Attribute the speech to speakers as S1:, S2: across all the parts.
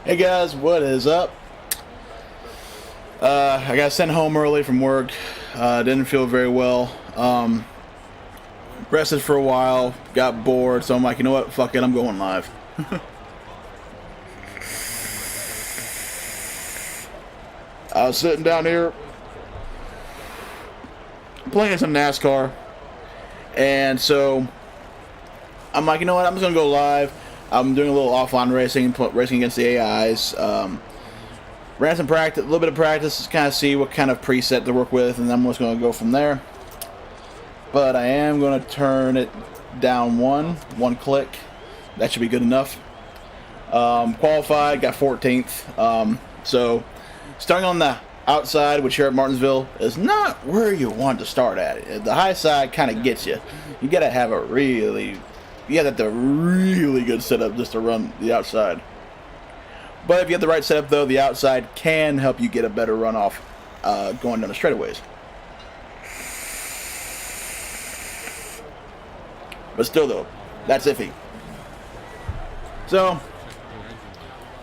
S1: Hey guys, what is up? I got sent home early from work. Didn't feel very well. Rested for a while, got bored, so I'm like, you know what? Fuck it, I'm going live. I was sitting down here playing some Nascar, and so I'm like, you know what? I'm just gonna go live. I'm doing a little offline racing, racing against the AIs. Ran some practice, a little bit of practice, to kind of see what kind of preset to work with, and then I'm just going to go from there. But I am going to turn it down one click. That should be good enough. Qualified, got 14th. So starting on the outside, which here at Martinsville is not where you want to start at. The high side kind of gets you. You got to have a really good setup just to run the outside. But if you have the right setup, though, the outside can help you get a better runoff going down the straightaways. But still, though, that's iffy. So,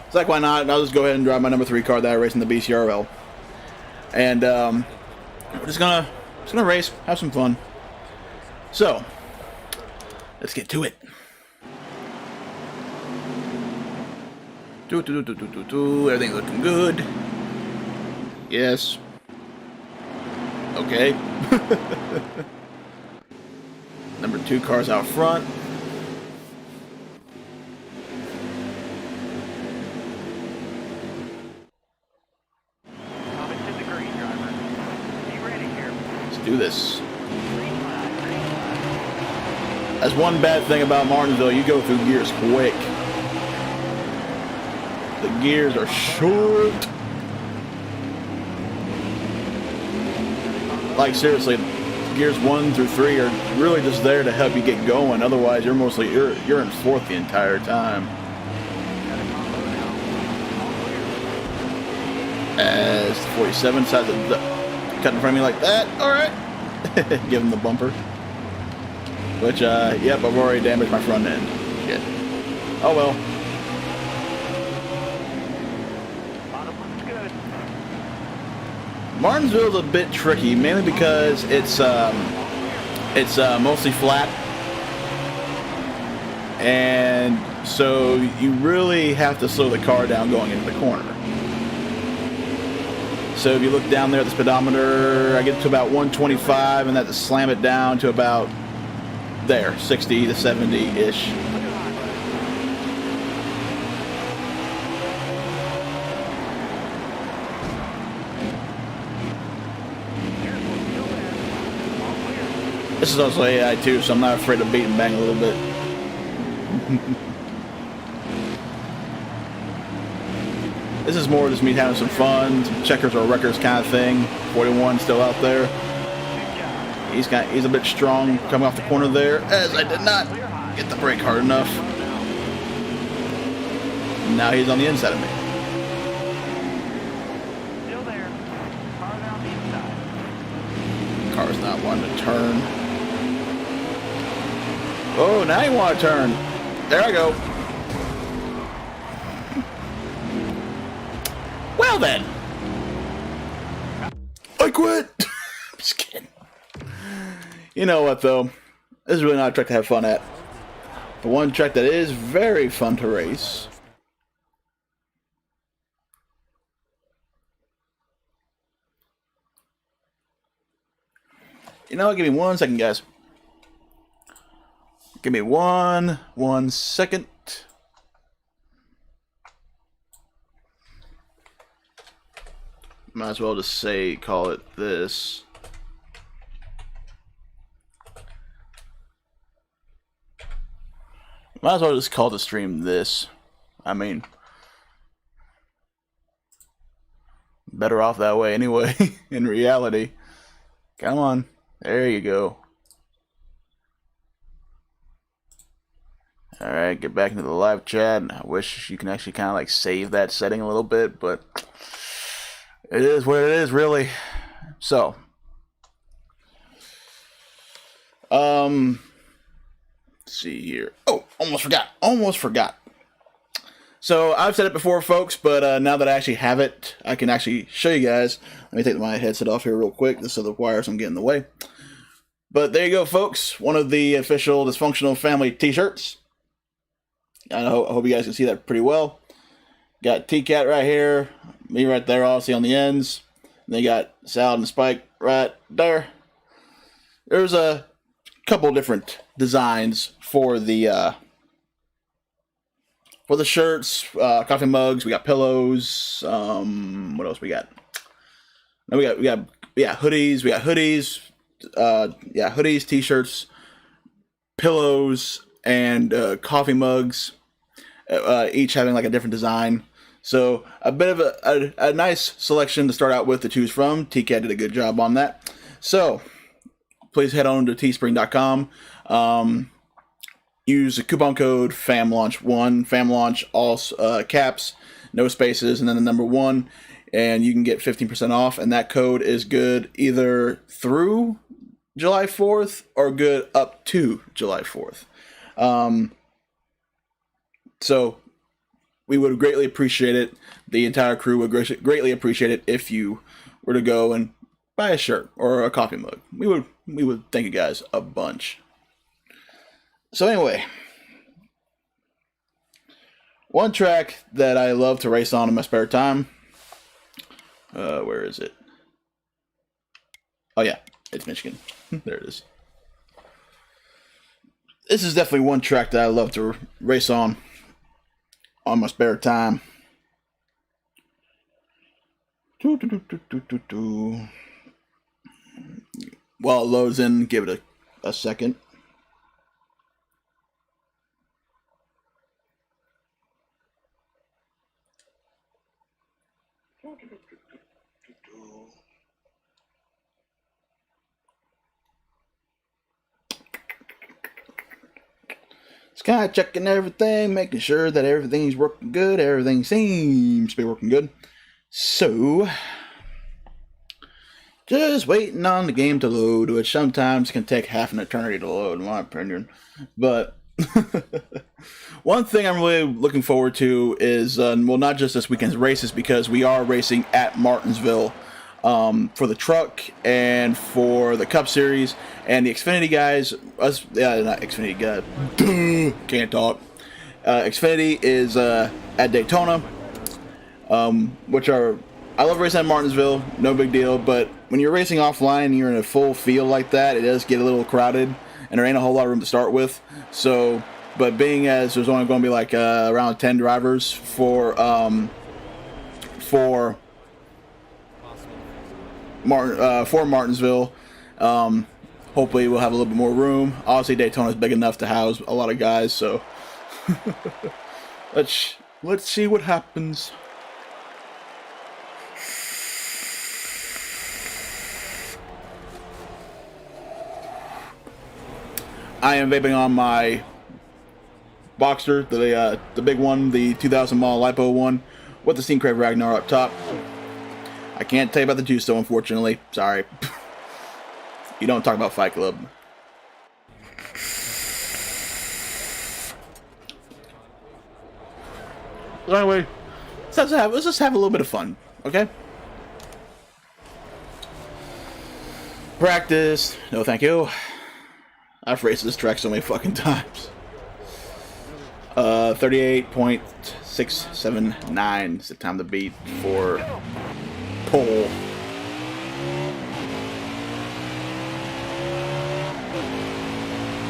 S1: it's like, why not? I'll just go ahead and drive my number 3 car that I race in the BCRL. And we're just gonna race, have some fun. So, let's get to it. Everything's looking good. Yes. Okay. Number 2 car's out front. Let's do this. That's one bad thing about Martinsville. You go through gears quick. The gears are short. Like, seriously, gears 1 through 3 are really just there to help you get going. Otherwise, you're in 4th the entire time. As 47 decides to cut in front of me like that. All right, give him the bumper. Which, yep, I've already damaged my front end. Shit. Oh well. Martinsville's a bit tricky, mainly because it's mostly flat, and so you really have to slow the car down going into the corner. So if you look down there at the speedometer, I get to about 125, and I have to slam it down to about there, 60 to 70-ish. This is also AI too, so I'm not afraid to beat and bang a little bit. This is more just me having some fun, some checkers or records kind of thing. 41 still out there. He's a bit strong coming off the corner there, as I did not get the brake hard enough. Now he's on the inside of me.
S2: Still there. Car on the inside.
S1: Car's not wanting to turn. Oh, now you want to turn. There I go. Well then. I quit. I'm just kidding. You know what, though? This is really not a track to have fun at. But one track that is very fun to race. You know, give me 1 second, guys. Give me one second. Might as well just call it this. Might as well just call the stream this. I mean, better off that way anyway, in reality. Come on. There you go. Alright, get back into the live chat. I wish you can actually kind of like save that setting a little bit, but it is what it is, really. So, let's see here. Oh, almost forgot. So I've said it before, folks, but now that I actually have it, I can actually show you guys. Let me take my headset off here real quick, just so the wires don't get in the way. But there you go, folks. One of the official Dysfunctional Family t-shirts. I hope you guys can see that pretty well. Got T-Cat right here, me right there, obviously on the ends. And they got Salad and Spike right there. There's a couple different designs for the shirts, coffee mugs. We got pillows. What else we got? No, we got hoodies. We got hoodies. Hoodies, t-shirts, pillows, and coffee mugs. Each having like a different design. So a bit of a nice selection to start out with to choose from. TCAT did a good job on that. So please head on to teespring.com. Use the coupon code FAMLAUNCH1, FAMLAUNCH, all caps, no spaces, and then the number 1, and you can get 15% off. And that code is good either through July 4th or good up to July 4th. So we would greatly appreciate it. The entire crew would greatly appreciate it if you were to go and buy a shirt or a coffee mug. We would thank you guys a bunch. So anyway, one track that I love to race on in my spare time. Where is it? Oh yeah, it's Michigan. There it is. This is definitely one track that I love to race on my spare time. While it loads in, give it a second. Just kind of checking everything, making sure that everything's working good. Everything seems to be working good. So, just waiting on the game to load, which sometimes can take half an eternity to load, in my opinion. But one thing I'm really looking forward to is, not just this weekend's races, because we are racing at Martinsville for the truck and for the Cup Series, and the Xfinity guys, not Xfinity guys, can't talk. Xfinity is at Daytona, which are, I love racing at Martinsville, no big deal, but when you're racing offline and you're in a full field like that, it does get a little crowded, and there ain't a whole lot of room to start with. So, but being as there's only going to be like around 10 drivers for Martinsville, hopefully we'll have a little bit more room. Obviously Daytona's big enough to house a lot of guys, so let's see what happens. I am vaping on my Boxster, the big one, the 2,000 mile lipo one, with the Steam Crave Ragnar up top. I can't tell you about the juice though, unfortunately. Sorry. You don't talk about Fight Club. But anyway, let's just have a little bit of fun, okay? Practice. No, thank you. I've raced this track so many fucking times. 38.679 is the time to beat for pole.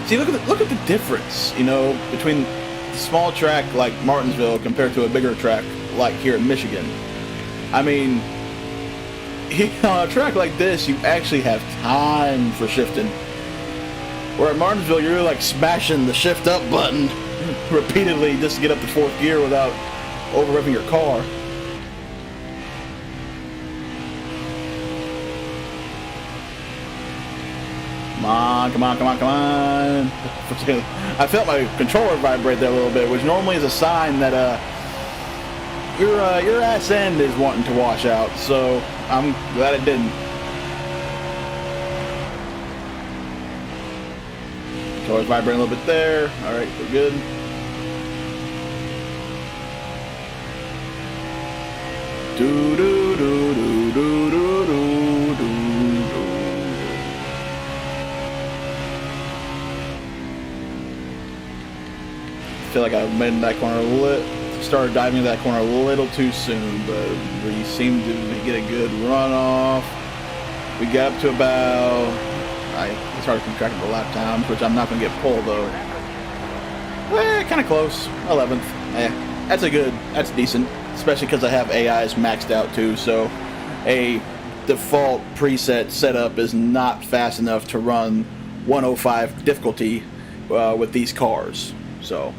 S1: See, look at the difference, you know, between the small track like Martinsville compared to a bigger track like here in Michigan. I mean, on a track like this, you actually have time for shifting. Where at Martinsville, you're really like smashing the shift up button repeatedly just to get up to fourth gear without over-revving your car. Come on. I felt my controller vibrate there a little bit, which normally is a sign that your ass end is wanting to wash out, so I'm glad it didn't. Controller's vibrating a little bit there. Alright, we're good. Do do do do do do do do. I feel like I made that corner started diving into that corner a little too soon, but we seemed to get a good run off. We got up to about, it's hard to keep track of the lap times, which I'm not going to get pulled though. Kind of close, 11th. That's decent, especially because I have AIs maxed out too, so a default preset setup is not fast enough to run 105 difficulty with these cars, so.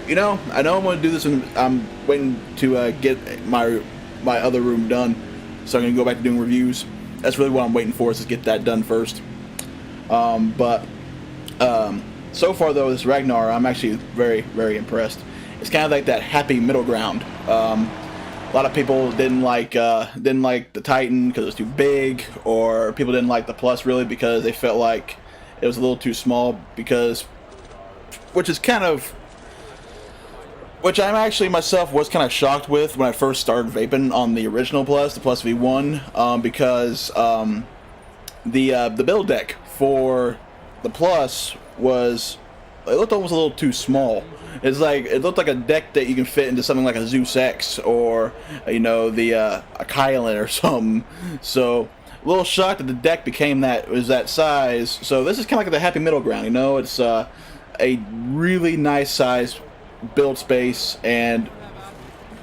S1: You know, I know I'm going to do this, and I'm waiting to get my other room done, so I'm going to go back to doing reviews. That's really what I'm waiting for, is to get that done first. So far though, this Ragnar, I'm actually very, very impressed. It's kind of like that happy middle ground. A lot of people didn't like the Titan because it was too big, or people didn't like the Plus really because they felt like it was a little too small, which I'm actually myself was kind of shocked with when I first started vaping on the original Plus, the Plus V1, because the build deck for the Plus it looked almost a little too small. It looked like a deck that you can fit into something like a Zeus X or a Kylan or something. So a little shocked that the deck was that size. So this is kind of like the happy middle ground. It's a really nice size build space, and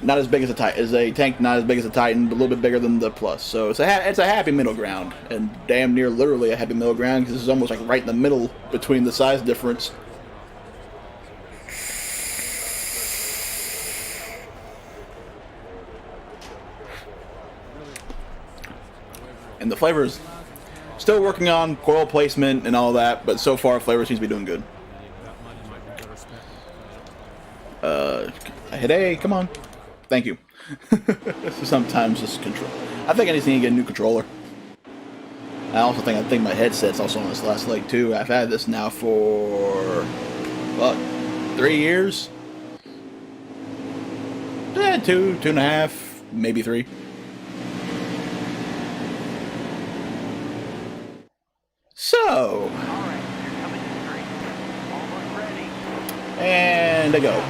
S1: not as big as a tank, not as big as a Titan, but a little bit bigger than the Plus. So it's a happy middle ground, and damn near literally a happy middle ground, because this is almost like right in the middle between the size difference. And the flavors, still working on coil placement and all that, but so far flavor seems to be doing good. Hit A, come on. Thank you. Sometimes this control. I think I just need to get a new controller. I think my headset's also on this last leg too. I've had this now for 3 years. Two and a half, maybe 3. So, and I go.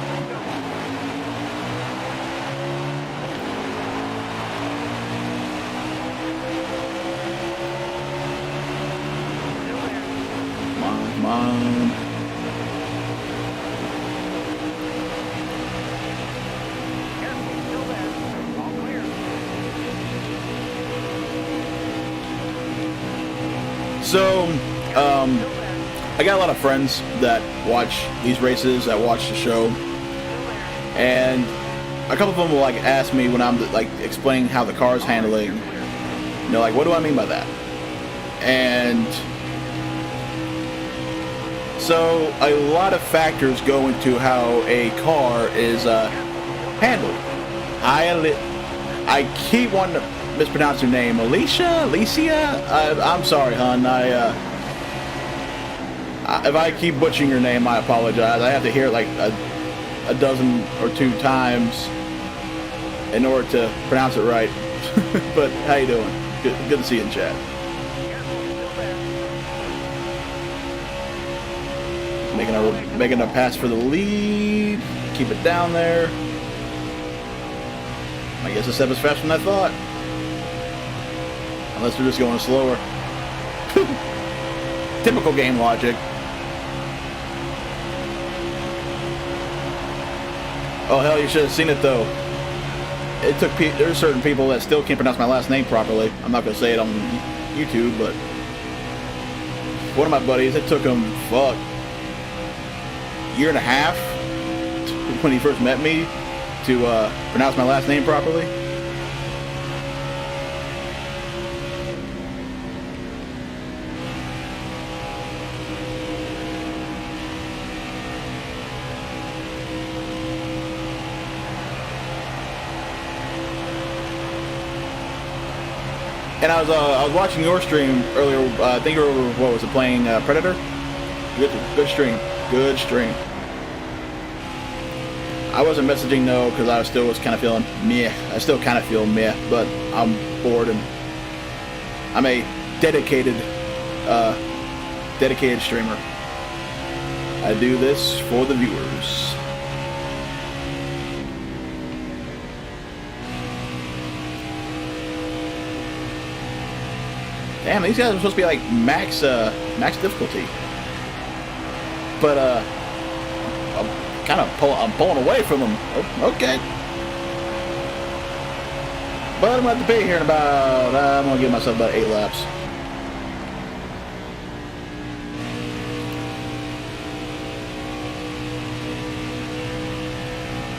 S1: Come on. So, I got a lot of friends that watch these races, that watch the show, and a couple of them will ask me when I'm explaining how the car's handling, what do I mean by that? And so a lot of factors go into how a car is handled. I keep wanting to mispronounce your name, Alicia? I'm sorry, hon. If I keep butchering your name, I apologize. I have to hear it a dozen or 2 times in order to pronounce it right. But how you doing? Good to see you in chat. Making a pass for the lead. Keep it down there. I guess the step is faster than I thought. Unless they're just going slower. Typical game logic. Oh hell, you should have seen it though. There's certain people that still can't pronounce my last name properly. I'm not gonna say it on YouTube, but one of my buddies, it took him year and a half when he first met me to pronounce my last name properly. And I was watching your stream earlier. I think you were, what was it, playing Predator? Good stream. Good stream. I wasn't messaging no because I still was kind of feeling meh. I still kind of feel meh, but I'm bored and I'm a dedicated streamer. I do this for the viewers. Damn, these guys are supposed to be like max difficulty. But I'm pulling away from them. Oh, okay. But I'm gonna have to pay here in about I'm gonna give myself about 8 laps.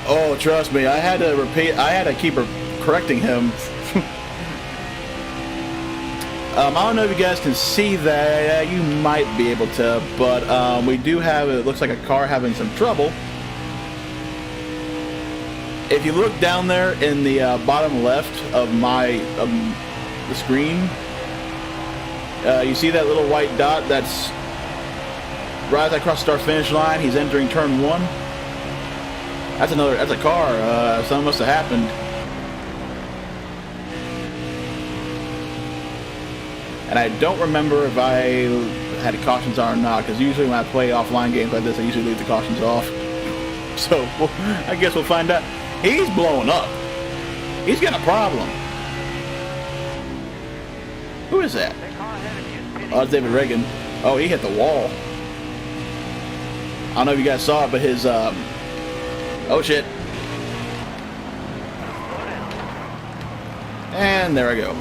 S1: Oh, trust me, I had to keep correcting him. I don't know if you guys can see that. You might be able to, but we do have, it looks like a car having some trouble. If you look down there in the bottom left of the screen, you see that little white dot that's right across the start finish line. He's entering turn 1. That's a car. Something must have happened. And I don't remember if I had cautions on or not, because usually when I play offline games like this, I usually leave the cautions off. So, I guess we'll find out. He's blowing up. He's got a problem. Who is that? Oh, it's David Reagan. Oh, he hit the wall. I don't know if you guys saw it, but his, oh shit. And there I go.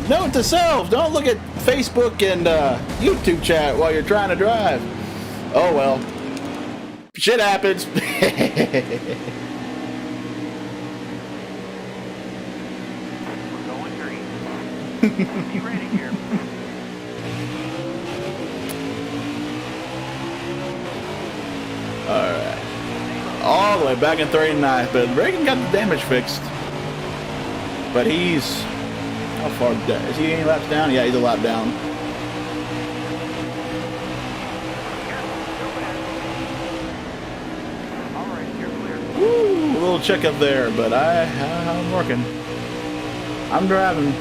S1: Note to self, don't look at Facebook and YouTube chat while you're trying to drive. Oh well. Shit happens.
S2: We're going green. Be ready here.
S1: Alright. All the way back in 39th, but Reagan got the damage fixed. But he's... how far down? Is he any laps down? Yeah, he's a lap down. Woo, a little check up there, but I'm working. I'm driving.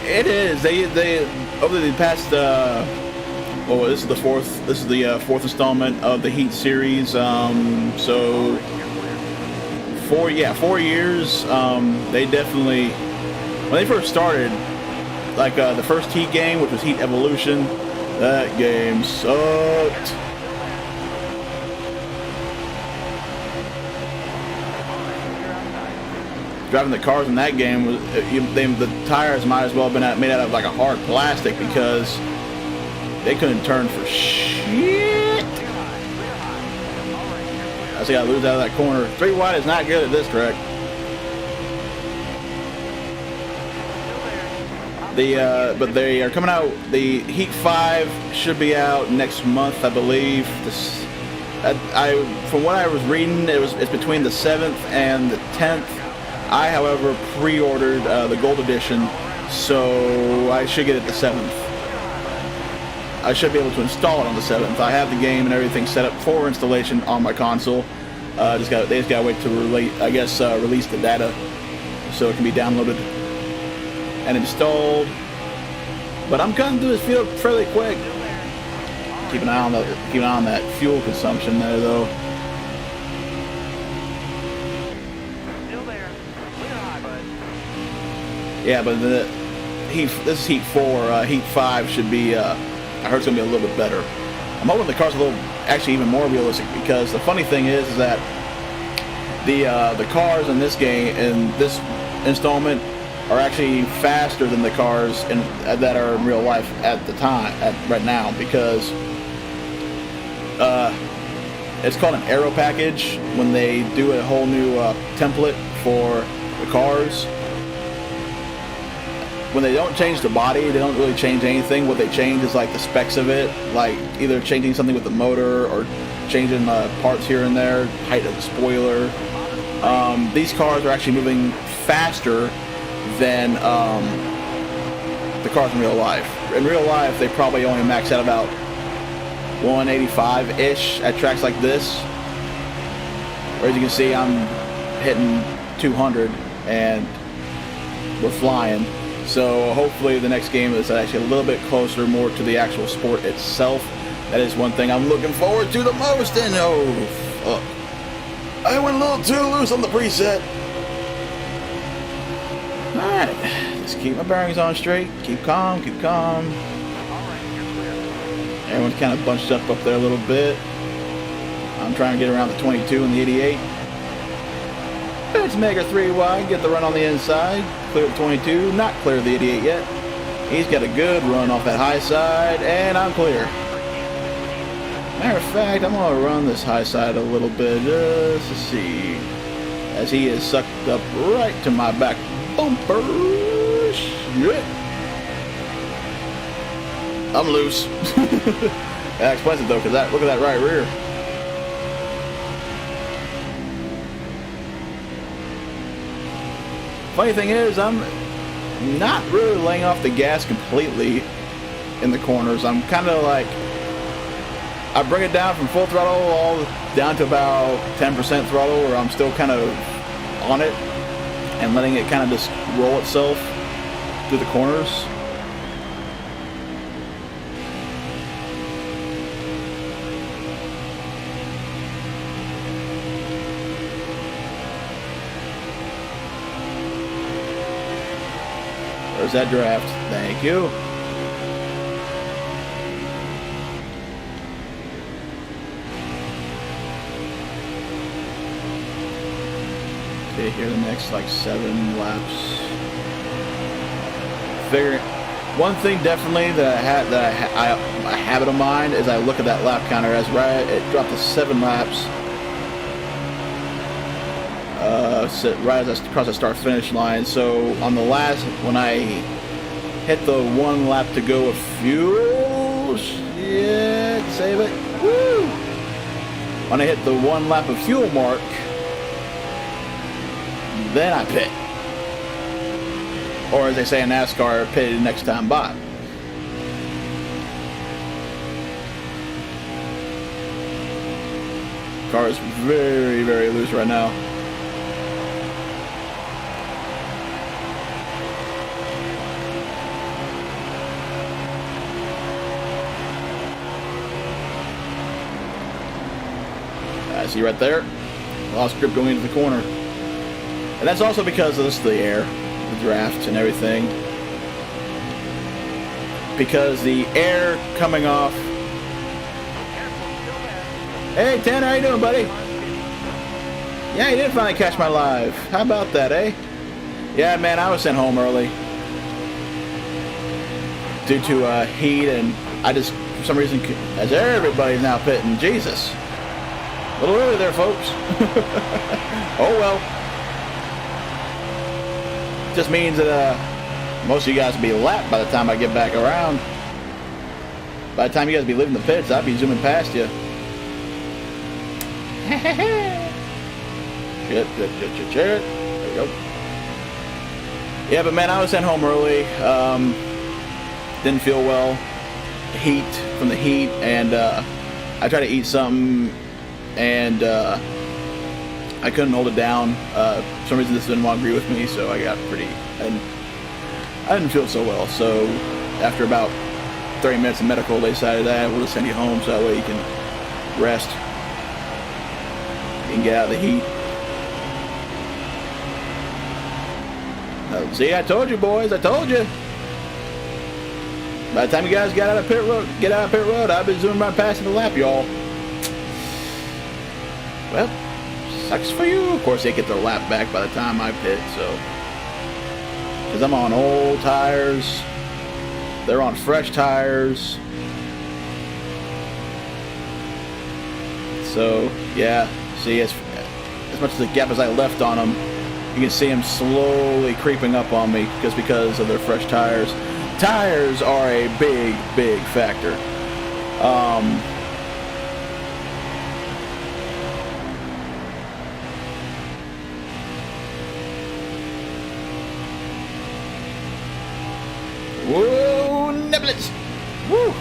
S1: It is. They over the past well, this is the fourth installment of the Heat series. So 4 years. They definitely, when they first started, like the first Heat game, which was Heat Evolution, that game sucked. Driving the cars in that game was the tires might as well have been made out of like a hard plastic because they couldn't turn for shit. I see I lose out of that corner. 3 wide is not good at this track. But they are coming out. The Heat 5 should be out next month, I believe. From what I was reading, it's between the 7th and the 10th. I, however, pre-ordered the Gold Edition, so I should get it the 7th. I should be able to install it on the 7th. I have the game and everything set up for installation on my console. They just gotta wait to release the data so it can be downloaded and installed. But I'm cutting through this field fairly quick. Keep an eye on that fuel consumption there, though. Yeah, but this is Heat 4. Heat 5 should be, I heard it's going to be a little bit better. I'm hoping the car's actually even more realistic, because the funny thing is that the cars in this game, in this installment, are actually faster than the cars that are in real life right now, because it's called an aero package when they do a whole new template for the cars. when they don't change the body, they don't really change anything. What they change is like the specs of it, like either changing something with the motor or changing parts here and there, height of the spoiler. These cars are actually moving faster than the cars in real life. In real life, they probably only max out about 185-ish at tracks like this. Where as you can see, I'm hitting 200 and we're flying. So hopefully the next game is actually a little bit closer, more to the actual sport itself. That is one thing I'm looking forward to the most. And oh, fuck. I went a little too loose on the preset. Alright, just keep my bearings on straight. Keep calm, keep calm. Everyone's kind of bunched up there a little bit. I'm trying to get around the 22 and the 88. Let's make her 3 wide, get the run on the inside. Clear the 22, not clear the 88 yet. He's got a good run off that high side, and I'm clear. Matter of fact, I'm going to run this high side a little bit just to see. As he is sucked up right to my back bumper. Shit. I'm loose. That explains it though, because look at that right rear. Funny thing is, I'm not really laying off the gas completely in the corners. I'm kind of like, I bring it down from full throttle all down to about 10% throttle, where I'm still kind of on it and letting it kind of just roll itself through the corners. There's that draft. Thank you. Okay, here the next like 7 laps. Figuring one thing definitely that I habit of mine is I look at that lap counter as it dropped to 7 laps. Right as I cross the start finish line. So on the last, when I hit the 1 lap to go of fuel, shit, save it, woo! When I hit the 1 lap of fuel mark, then I pit. Or as they say in NASCAR, pit next time by. Car is very, very loose right now. See right there, lost grip going into the corner, and that's also because of the air, the draft, and everything. Because the air coming off. Hey, Tanner, how you doing, buddy? Yeah, you did finally catch my live. How about that, eh? Yeah, man, I was sent home early due to heat, and I just, for some reason, as everybody's now pitting, Jesus. A little early there, folks. Oh well. Just means that most of you guys will be lapped by the time I get back around. By the time you guys be leaving the pits, I'll be zooming past you. Shit. There we go. Yeah, but man, I was sent home early. Didn't feel well. Heat from the heat, and I tried to eat something. And I couldn't hold it down. For some reason this didn't want to agree with me, so I got I didn't feel so well. So after about 30 minutes of medical, they decided that we'll just send you home so that way you can rest. You can get out of the heat. See, I told you, boys, I told you. By the time you guys get out of pit road, I've been zooming right past the lap, y'all. Well, sucks for you. Of course, they get their lap back by the time I pit, so. Because I'm on old tires. They're on fresh tires. So, yeah. See, as much as the gap as I left on them, You can see them slowly creeping up on me just because of their fresh tires. Tires are a big, big factor. Whoa, niblets! Woo!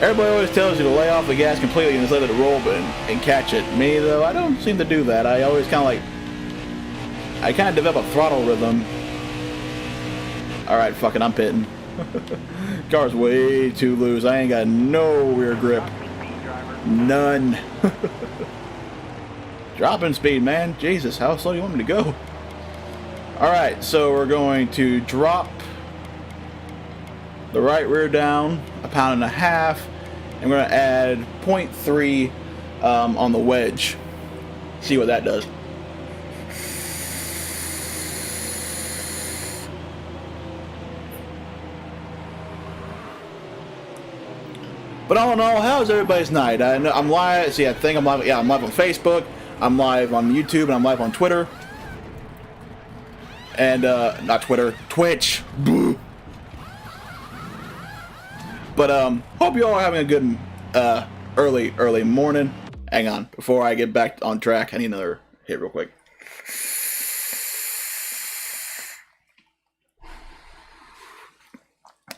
S1: Everybody always tells you to lay off the gas completely and just let it roll and catch it. Me, though, I don't seem to do that. I always kind of develop a throttle rhythm. Alright, fuck it, I'm pitting. Car's way too loose. I ain't got no rear grip. None. Dropping speed, man. Jesus, how slow do you want me to go? Alright, so we're going to drop the right rear down 1.5 pounds, and we're going to add 0.3 on the wedge. See what that does. But all in all, how's everybody's night? I know I'm live. See, I think I'm live. Yeah, I'm live on Facebook. I'm live on YouTube, and I'm live on Twitter. And not Twitter, Twitch. Boo. But hope you all are having a good early morning. Hang on, before I get back on track, I need another hit real quick.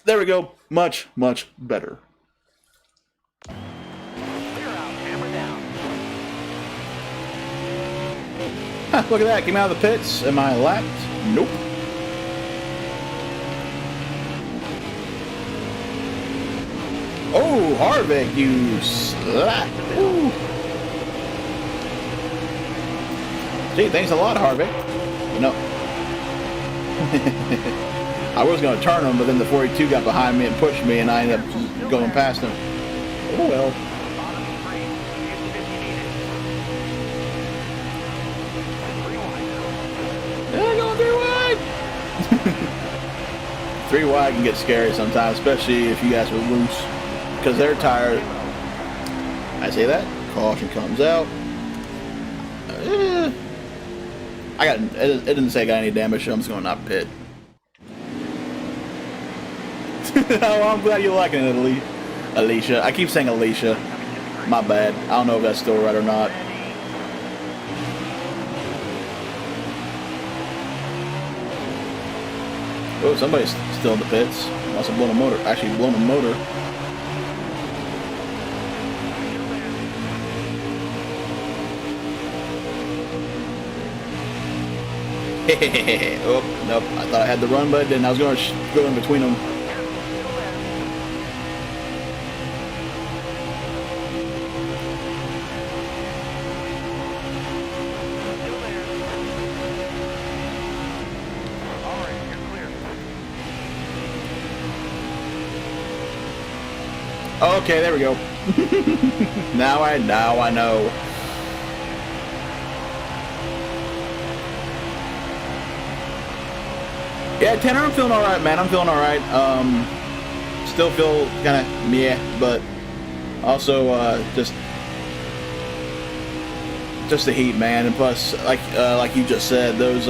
S1: There we go. Much, much better.
S2: Clear out, hammer down.
S1: Huh, look at that. Came out of the pits. Am I lapped? Nope. Oh, Harvick, you slat. Ooh. Gee, thanks a lot, Harvick. No. I was going to turn him, but then the 42 got behind me and pushed me, and I ended up going past him. Oh, well. Yeah, going 3 wide. 3 wide can get scary sometimes, especially if you guys are loose. Because they're tired. I say that. Caution comes out. It didn't say I got any damage, so I'm just going to not pit. Oh, I'm glad you're liking it, Alicia. I keep saying Alicia. My bad. I don't know if that's still right or not. Oh, somebody's still in the pits. Must have blown a motor. Actually, blown a motor. Oh, nope. I thought I had the run, but I didn't. I was going to go in between them. Okay, there we go. Now I know. Yeah, Tanner, I'm feeling all right, man. I'm feeling all right. Still feel kind of meh, but also just the heat, man. And plus, like you just said, those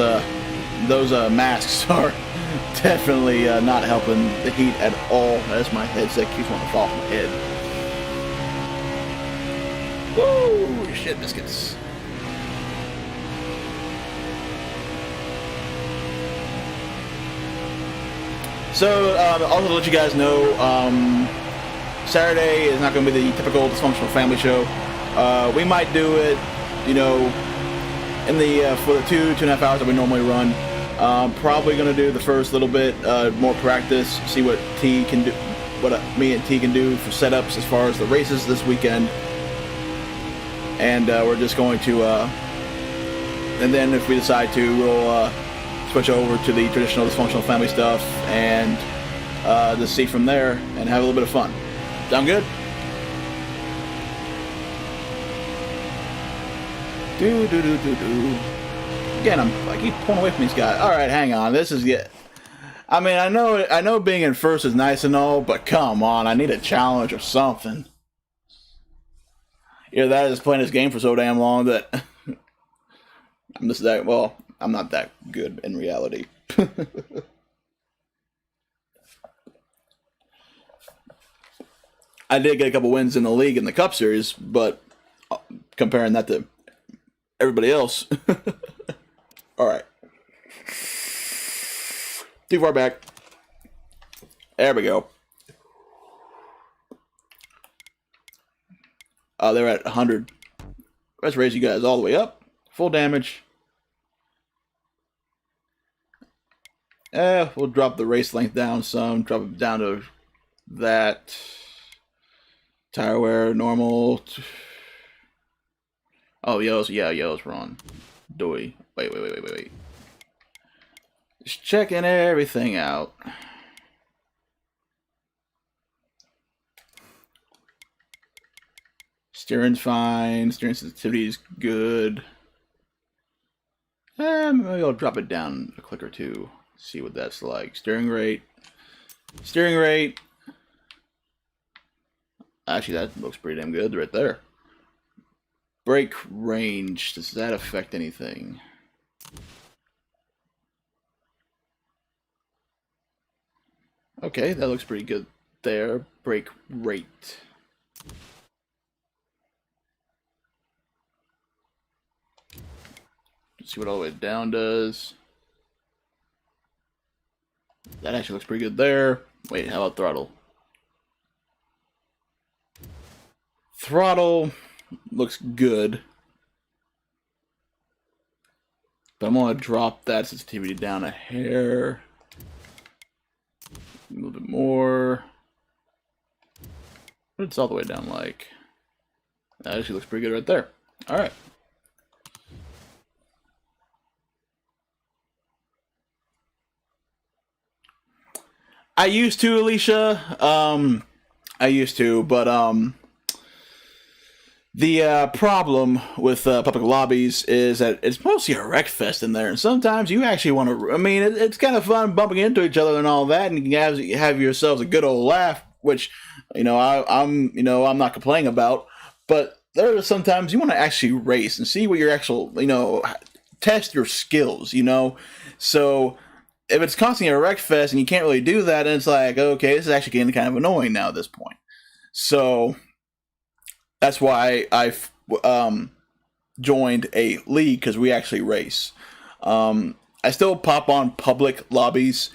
S1: masks are definitely not helping the heat at all. That's my headset keeps wanting to fall off my head. Woo! Shit biscuits. So, also to let you guys know, Saturday is not going to be the typical dysfunctional family show. We might do it, you know, in the for the 2.5 hours that we normally run. Probably going to do the first little bit more practice, see what T can do, what me and T can do for setups as far as the races this weekend. And we're just going to, and then if we decide to, we'll switch over to the traditional dysfunctional family stuff and just see from there and have a little bit of fun. Sound good? Do. Again, I keep pulling away from these guys. All right, hang on. This is it. I mean, I know being in first is nice and all, but come on, I need a challenge or something. Either that, or just playing this game for so damn long that I'm just that. Well, I'm not that good in reality. I did get a couple wins in the league in the Cup Series, but comparing that to everybody else, all right, too far back. There we go. They're at 100. Let's raise you guys all the way up. Full damage. We'll drop the race length down some. Drop it down to that. Tire wear, normal. Oh, yellow's, yeah, yellow's wrong. Doy. Wait. Just checking everything out. Steering's fine. Steering sensitivity's good. Maybe I'll drop it down a click or two. See what that's like. Steering rate. Actually, that looks pretty damn good right there. Brake range. Does that affect anything? Okay, that looks pretty good there. Brake rate. Let's see what all the way down does. That actually looks pretty good there. Wait, how about throttle? Throttle looks good. But I'm going to drop that sensitivity down a hair. A little bit more. But it's all the way down like. That actually looks pretty good right there. Alright. I used to, Alicia. I used to, but the problem with public lobbies is that it's mostly a wreck fest in there, and sometimes you actually want to. I mean, it's kind of fun bumping into each other and all that, and you have yourselves a good old laugh, which I'm not complaining about. But there are sometimes you want to actually race and see what your actual test your skills, So if it's constantly a wreck fest and you can't really do that, and it's like, okay, this is actually getting kind of annoying now at this point. So that's why I've joined a league, because we actually race. I still pop on public lobbies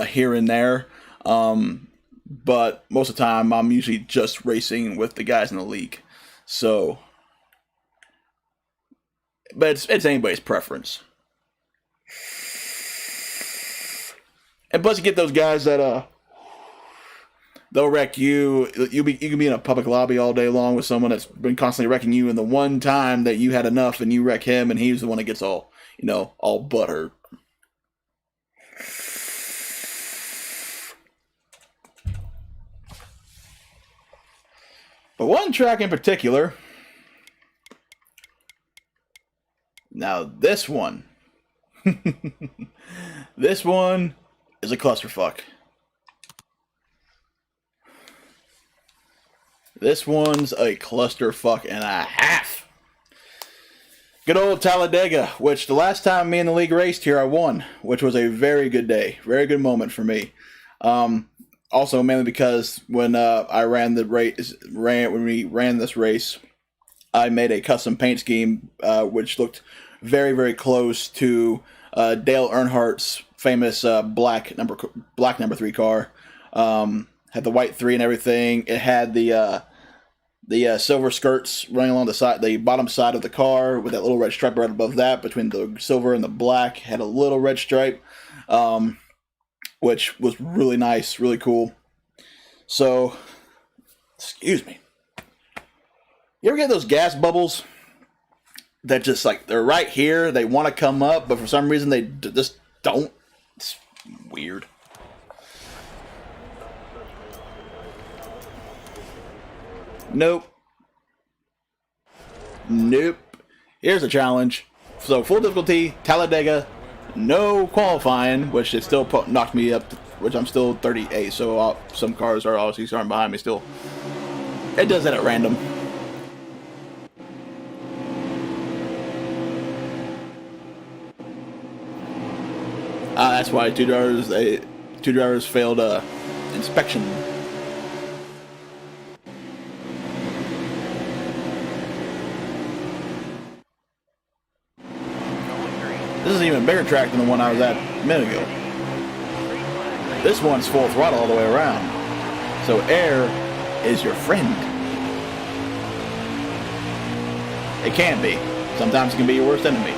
S1: here and there, but most of the time I'm usually just racing with the guys in the league. So, but it's anybody's preference. And plus, you get those guys that they'll wreck you. You can be in a public lobby all day long with someone that's been constantly wrecking you, and the one time that you had enough and you wreck him, and he's the one that gets all butthurt. But one track in particular. Now this one. This one is a clusterfuck. This one's a clusterfuck and a half. Good old Talladega, which the last time me and the league raced here, I won, which was a very good day, very good moment for me. Also, mainly because when when we ran this race, I made a custom paint scheme, which looked very, very close to Dale Earnhardt's famous black number 3 car. Had the white 3 and everything. It had the silver skirts running along the bottom side of the car with that little red stripe right above that. Between the silver and the black, had a little red stripe, which was really nice, really cool. So, excuse me. You ever get those gas bubbles that just they're right here, they want to come up, but for some reason they just don't? It's weird. Nope. Here's a challenge. So full difficulty, Talladega, no qualifying, which it still knocked me up, which I'm still 38. So some cars are obviously starting behind me still. It does that at random. That's why two drivers failed inspection. This is an even bigger track than the one I was at a minute ago. This one's full throttle all the way around. So air is your friend. It can be. Sometimes it can be your worst enemy.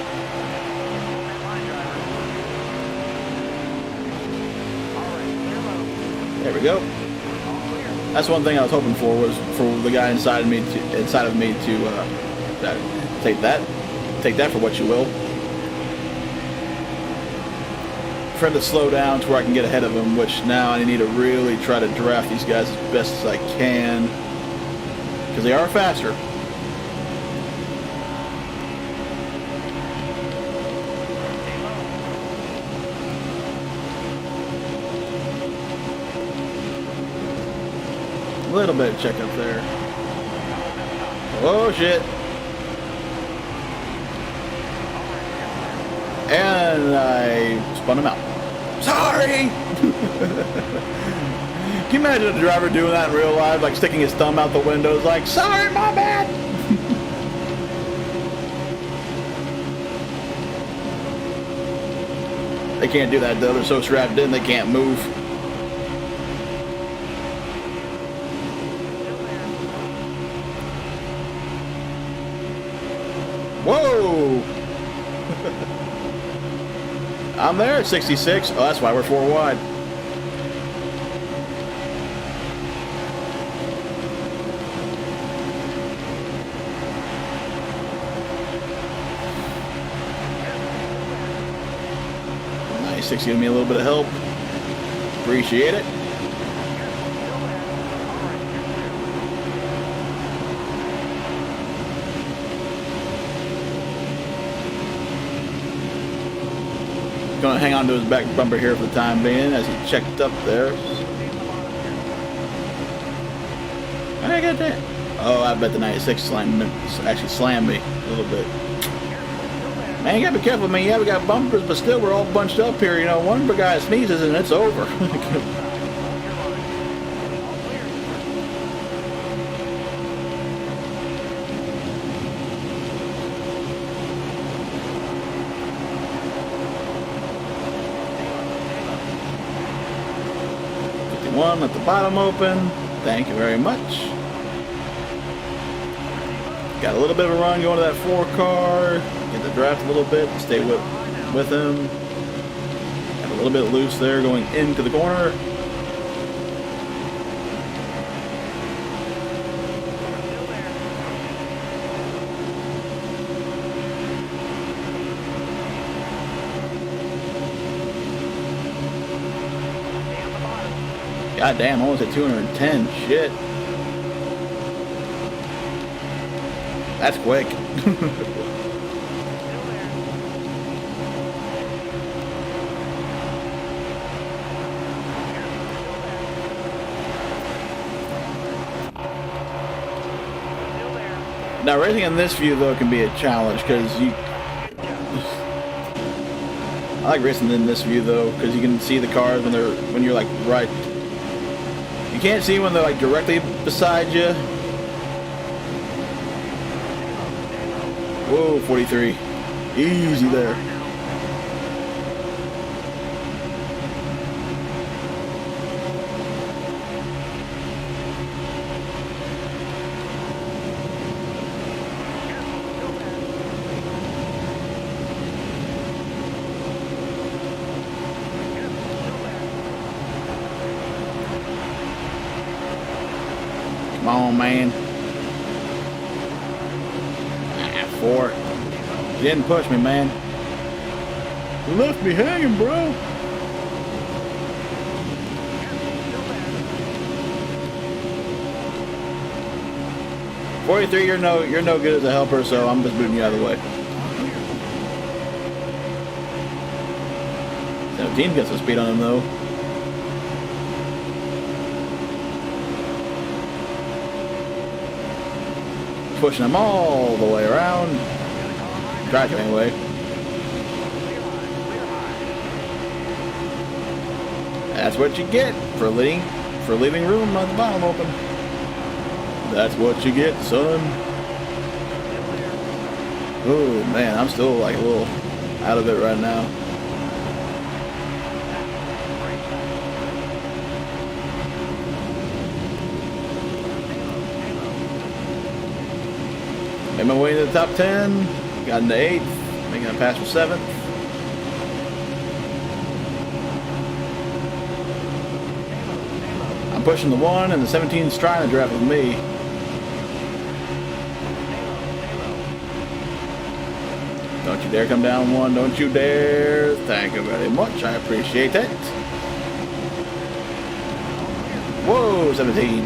S1: There we go. That's one thing I was hoping for, was for the guy inside of me to take that for what you will. For him to slow down to where I can get ahead of him, which now I need to really try to draft these guys as best as I can, because they are faster. A little bit of check up there. Oh shit. And I spun him out. Sorry! Can you imagine a driver doing that in real life? Like sticking his thumb out the window, like, sorry, my bad! They can't do that though, they're so strapped in they can't move. Whoa! I'm there at 66. Oh, that's why we're 4 wide. Nice, 60 giving me a little bit of help. Appreciate it. Gonna hang on to his back bumper here for the time being as he checked up there. I got that. Oh, I bet the 96 actually slammed me a little bit. Man, you gotta be careful, man. Yeah, we got bumpers, but still we're all bunched up here. You know, one guy sneezes and it's over. One at the bottom open. Thank you very much. Got a little bit of a run going to that 4 car. Get the draft a little bit. Stay with him. Got a little bit loose there going into the corner. God damn, almost at 210. Shit. That's quick. Now, racing in this view, though, can be a challenge, because I like racing in this view, though, because you can see the cars when you're, like, right. You can't see when they're like directly beside you. Whoa, 43. Easy there. Come on, man. 4. You didn't push me, man. You left me hanging, bro. .43, you're no good as a helper, so I'm just booting you out of the way. 17 got some speed on him, though. Pushing them all the way around. Try to anyway. That's what you get for leaving room on the bottom open. That's what you get, son. Oh man, I'm still like a little out of it right now. Made my way to the top 10. Got into 8th, making a pass for 7th. I'm pushing the 1, and the 17's trying to draft with me. Don't you dare come down 1. Don't you dare. Thank you very much. I appreciate that. Whoa, 17.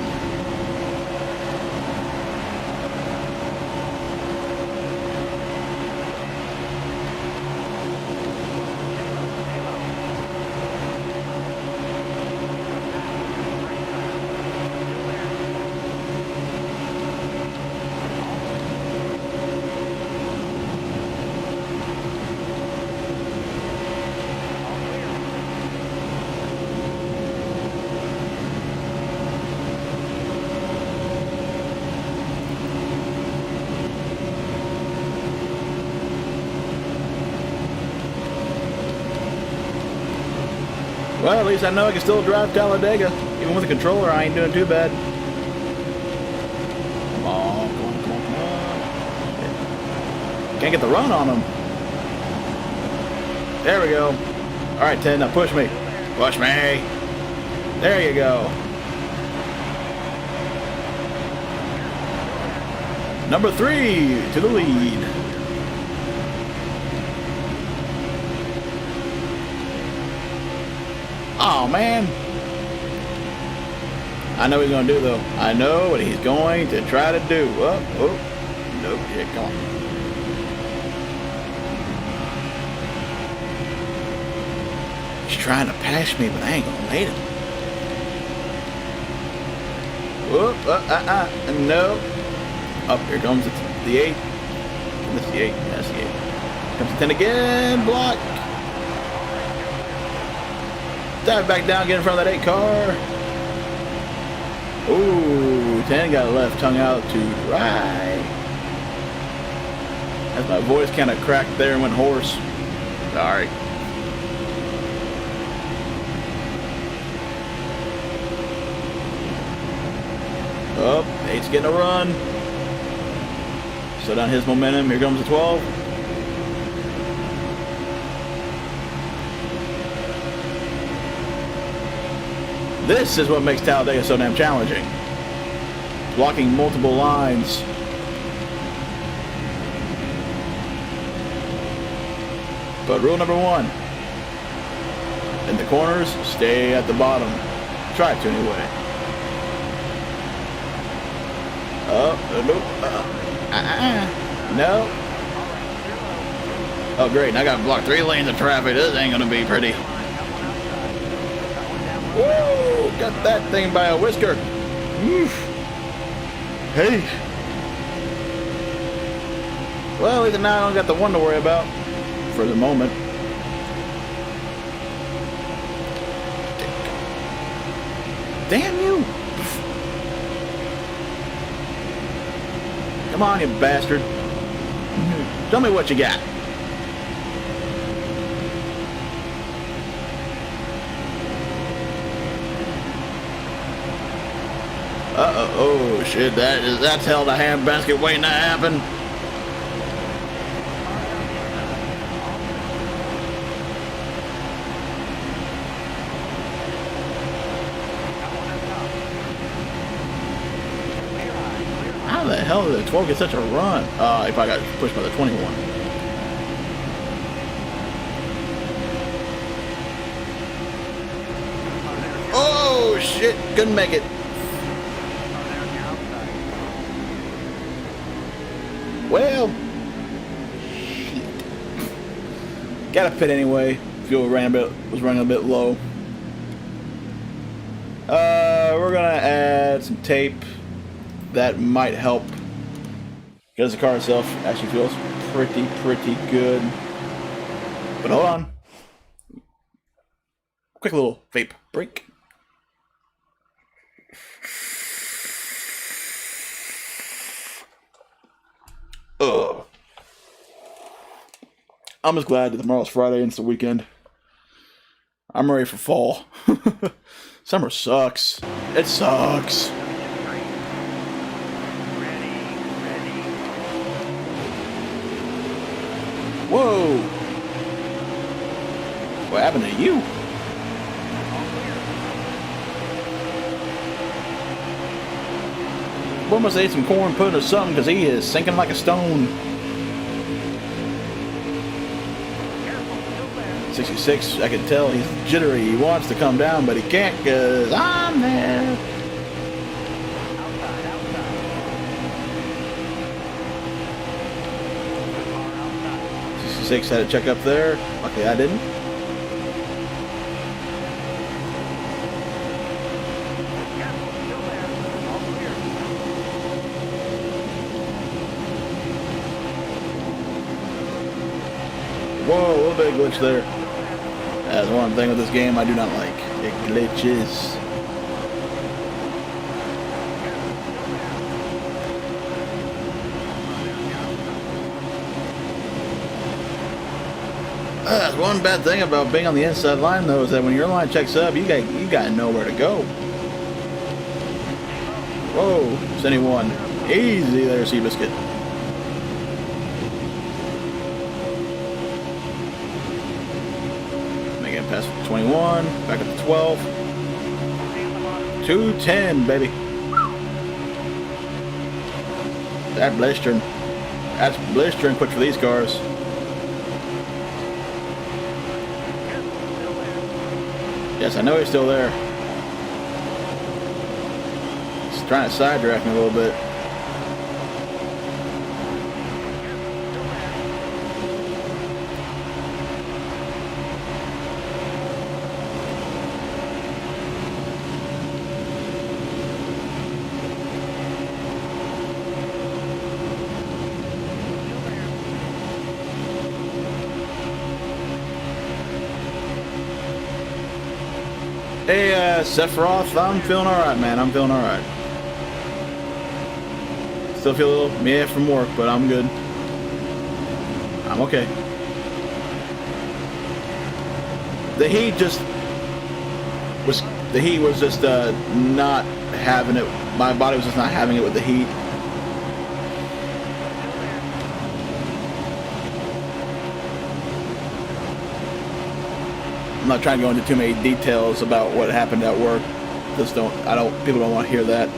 S1: Well, at least I know I can still drive Talladega. Even with a controller, I ain't doing too bad. Come on, come on, come on, come on. Can't get the run on him. There we go. All right, 10, now push me. Push me. There you go. Number 3 to the lead. Oh man. I know what he's going to do though. I know what he's going to try to do. Oh, oh. Nope. Yeah, come on. He's trying to pass me, but I ain't going to let him. Whoop. No. Up here comes the 8. That's the 8. That's the 8. Comes the 10 again. Block. Dive back down, get in front of that 8 car. Ooh, 10 got a left tongue out to right. As my voice kind of cracked there and went hoarse. Sorry. Oh, 8's getting a run. Slow down his momentum. Here comes the 12. This is what makes Talladega so damn challenging. Blocking multiple lines. But rule number 1. In the corners, stay at the bottom. Try to anyway. Oh, nope. No. Oh, great. Now I got to block 3 lanes of traffic. This ain't going to be pretty. Woo! Got that thing by a whisker. Oof. Hey. Well, either now I don't got the 1 to worry about for the moment. Damn you! Come on, you bastard. Tell me what you got. Oh shit, that's held a handbasket waiting to happen. How the hell did the 12 get such a run? If I got pushed by the 21. Oh shit, couldn't make it. Well, shit. Got to pit anyway. Fuel was running a bit low. We're gonna add some tape. That might help because the car itself actually feels pretty good. But hold on. Quick little vape. Break. Ugh. I'm just glad that tomorrow's Friday and it's the weekend. I'm ready for fall. Summer sucks. It sucks. Whoa! What happened to you? Boy must have ate some corn pudding or something because he is sinking like a stone. 66, I can tell he's jittery. He wants to come down, but he can't because I'm there. Had to check up there. Luckily I didn't. Whoa, a little bit of glitch there. That's one thing with this game I do not like. It glitches. That's one bad thing about being on the inside line, though, is that when your line checks up, you got to know where to go. Whoa, it's anyone. Easy there, Seabiscuit. Making it past 21, back up to 12. 210, baby. That's blistering quick for these cars. Yes, I know he's still there. He's trying to side draft me a little bit. Hey, Sephiroth, I'm feeling alright, man. I'm feeling alright. Still feel a little meh from work, but I'm good. I'm okay. The heat was just not having it. My body was just not having it with the heat. I'm not trying to go into too many details about what happened at work. People don't want to hear that.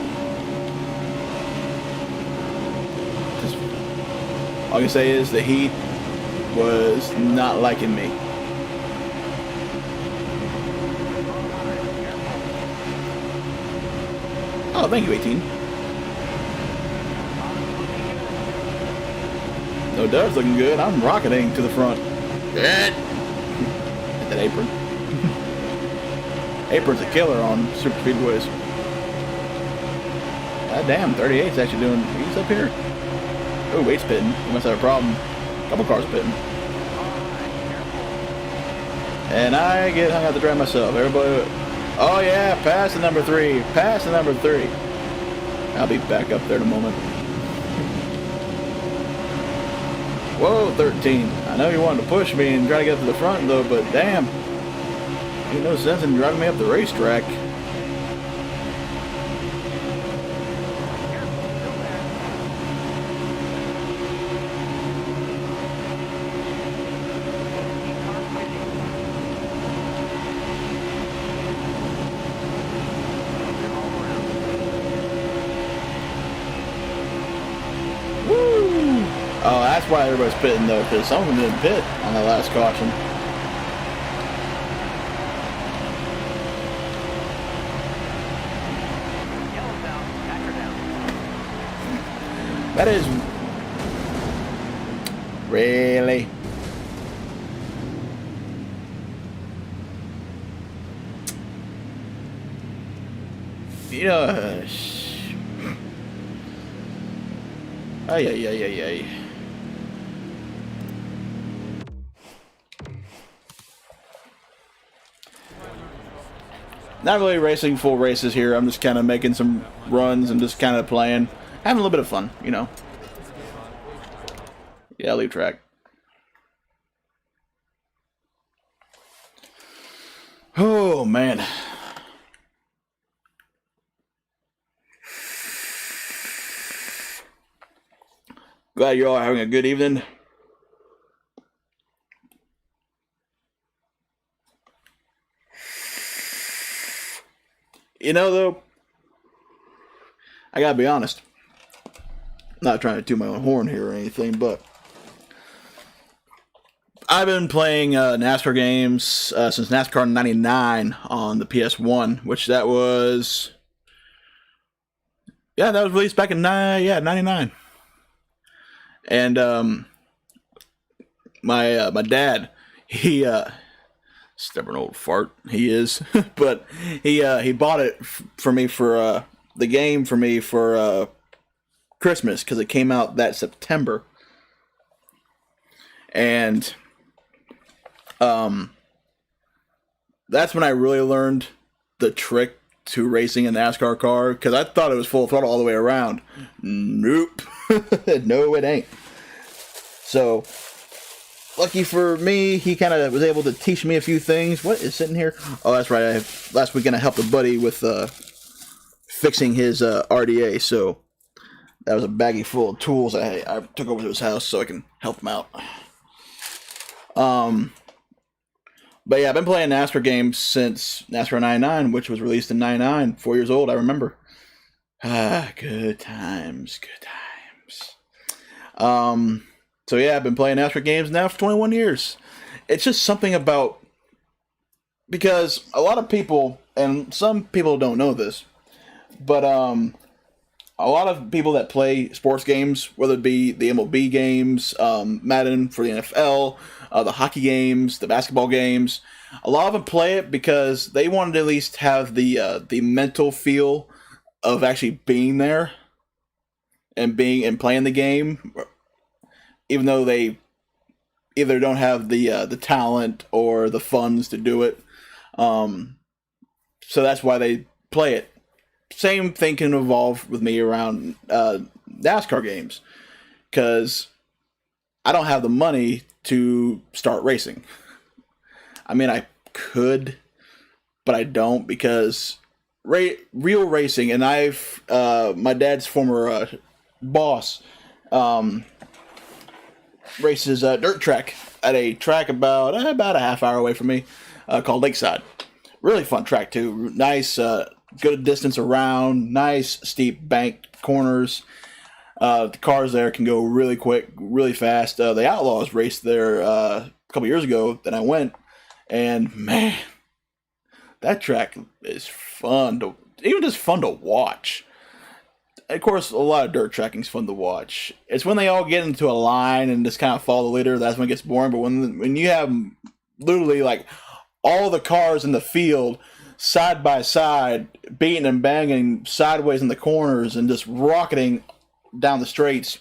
S1: All I can say is the heat was not liking me. Oh, thank you, 18. No Dove's looking good. I'm rocketing to the front. Hit that apron. Apron's a killer on super speedways. God damn, 38's actually doing. He's up here. Oh, weight's pitting. He must have a problem. A couple cars pitting. And I get hung out to dry myself. Everybody. Oh yeah, pass the number 3. Pass the number 3. I'll be back up there in a moment. Whoa, 13. I know you wanted to push me and try to get to the front though, but damn. Ain't no sense in driving me up the racetrack. Woo! Oh, that's why everybody's pitting though, because some of them didn't pit on the last caution. That is really. You know, ay, ay, ay, ay, ay. Not really racing full races here. I'm just kind of making some runs and just kind of playing, having a little bit of fun, you know. Yeah, leave track. Oh man. Glad you all are having a good evening. You know, though, I gotta be honest. Not trying to toot my own horn here or anything, but I've been playing NASCAR games since NASCAR '99 on the PS1, which that was, yeah, that was released back in '99. And my dad, he stubborn old fart he is, but he bought it for me for the game for me for Christmas because it came out that September, and that's when I really learned the trick to racing a NASCAR car because I thought it was full throttle all the way around. Nope. No, it ain't. So, lucky for me, he kind of was able to teach me a few things. What is sitting here? Oh, that's right. Last weekend I helped a buddy with fixing his RDA, so that was a baggie full of tools I took over to his house so I can help him out. But yeah, I've been playing NASCAR games since NASCAR '99, which was released in '99. 4 years old, I remember. Good times, good times. So yeah, I've been playing NASCAR games now for 21 years. It's just something about, because a lot of people, and some people don't know this, but a lot of people that play sports games, whether it be the MLB games, Madden for the NFL, the hockey games, the basketball games, a lot of them play it because they wanted to at least have the mental feel of actually being there and playing the game, even though they either don't have the talent or the funds to do it. So that's why they play it. Same thing can evolve with me around NASCAR games, because I don't have the money to start racing. I mean, I could, but I don't, because real racing, and my dad's former boss races dirt track at a track about a half hour away from me called Lakeside. Really fun track too. Nice, good distance around. Nice steep banked corners. The cars there can go really quick, really fast. The Outlaws raced there a couple years ago. Then I went, and man, that track is fun to watch. Of course, a lot of dirt tracking is fun to watch. It's when they all get into a line and just kind of follow the leader, that's when it gets boring. But when you have literally like all the cars in the field side by side, beating and banging sideways in the corners and just rocketing down the straights,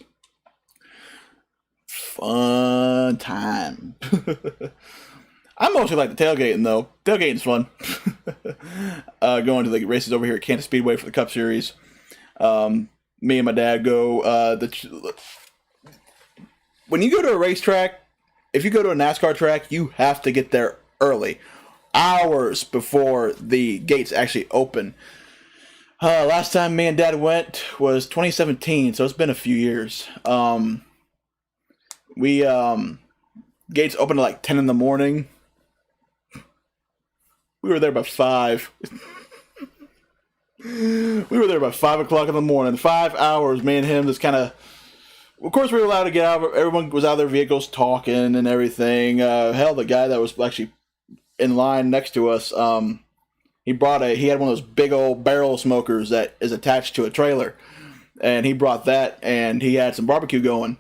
S1: fun time. I mostly like the tailgating though. Tailgating's fun. Going to the races over here at Kansas Speedway for the Cup Series. Me and my dad go. When you go to a racetrack, if you go to a NASCAR track, you have to get there early, hours before the gates actually open. Last time me and Dad went was 2017, so it's been a few years. We gates open at like 10 in the morning. We were there by 5. We were there by 5 o'clock in the morning. 5 hours, me and him just kind of course we were allowed to get out. Everyone was out of their vehicles talking and everything. Hell, the guy that was actually in line next to us, he had one of those big old barrel smokers that is attached to a trailer. And he brought that, and he had some barbecue going.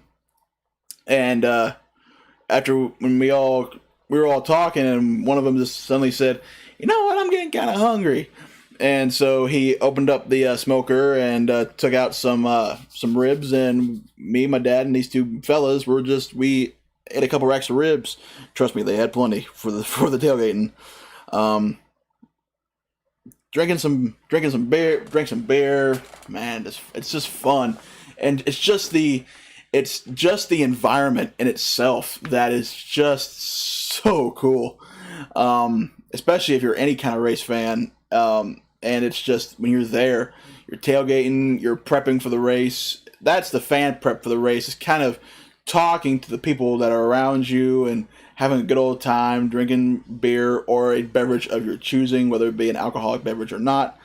S1: And when we were all talking, and one of them just suddenly said, "You know what? I'm getting kind of hungry." And so he opened up the smoker and took out some ribs. And me, my dad, and these two fellas we ate a couple racks of ribs. Trust me, they had plenty for the tailgating. drink some beer. Man, it's just fun, and it's just the environment in itself that is just so cool. Especially if you're any kind of race fan. And it's just when you're there, you're tailgating, you're prepping for the race. That's the fan prep for the race. It's kind of talking to the people that are around you and having a good old time, drinking beer or a beverage of your choosing, whether it be an alcoholic beverage or not.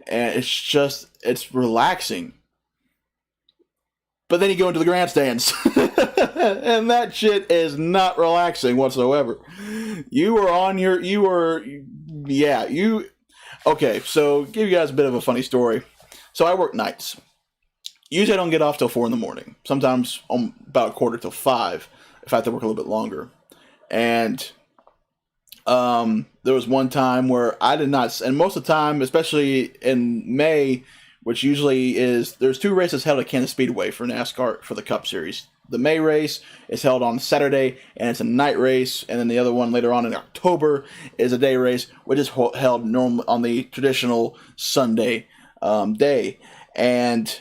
S1: And it's relaxing. But then you go into the grandstands, and that shit is not relaxing whatsoever. Okay, so give you guys a bit of a funny story. So I work nights. Usually I don't get off till 4 in the morning. Sometimes about quarter till 5 if I have to work a little bit longer. And there was one time where I did not, and most of the time, especially in May, which usually is, there's 2 races held at Kansas Speedway for NASCAR for the Cup Series. The May race is held on Saturday, and it's a night race, and then the other one later on in October is a day race, which is held normally on the traditional Sunday day. And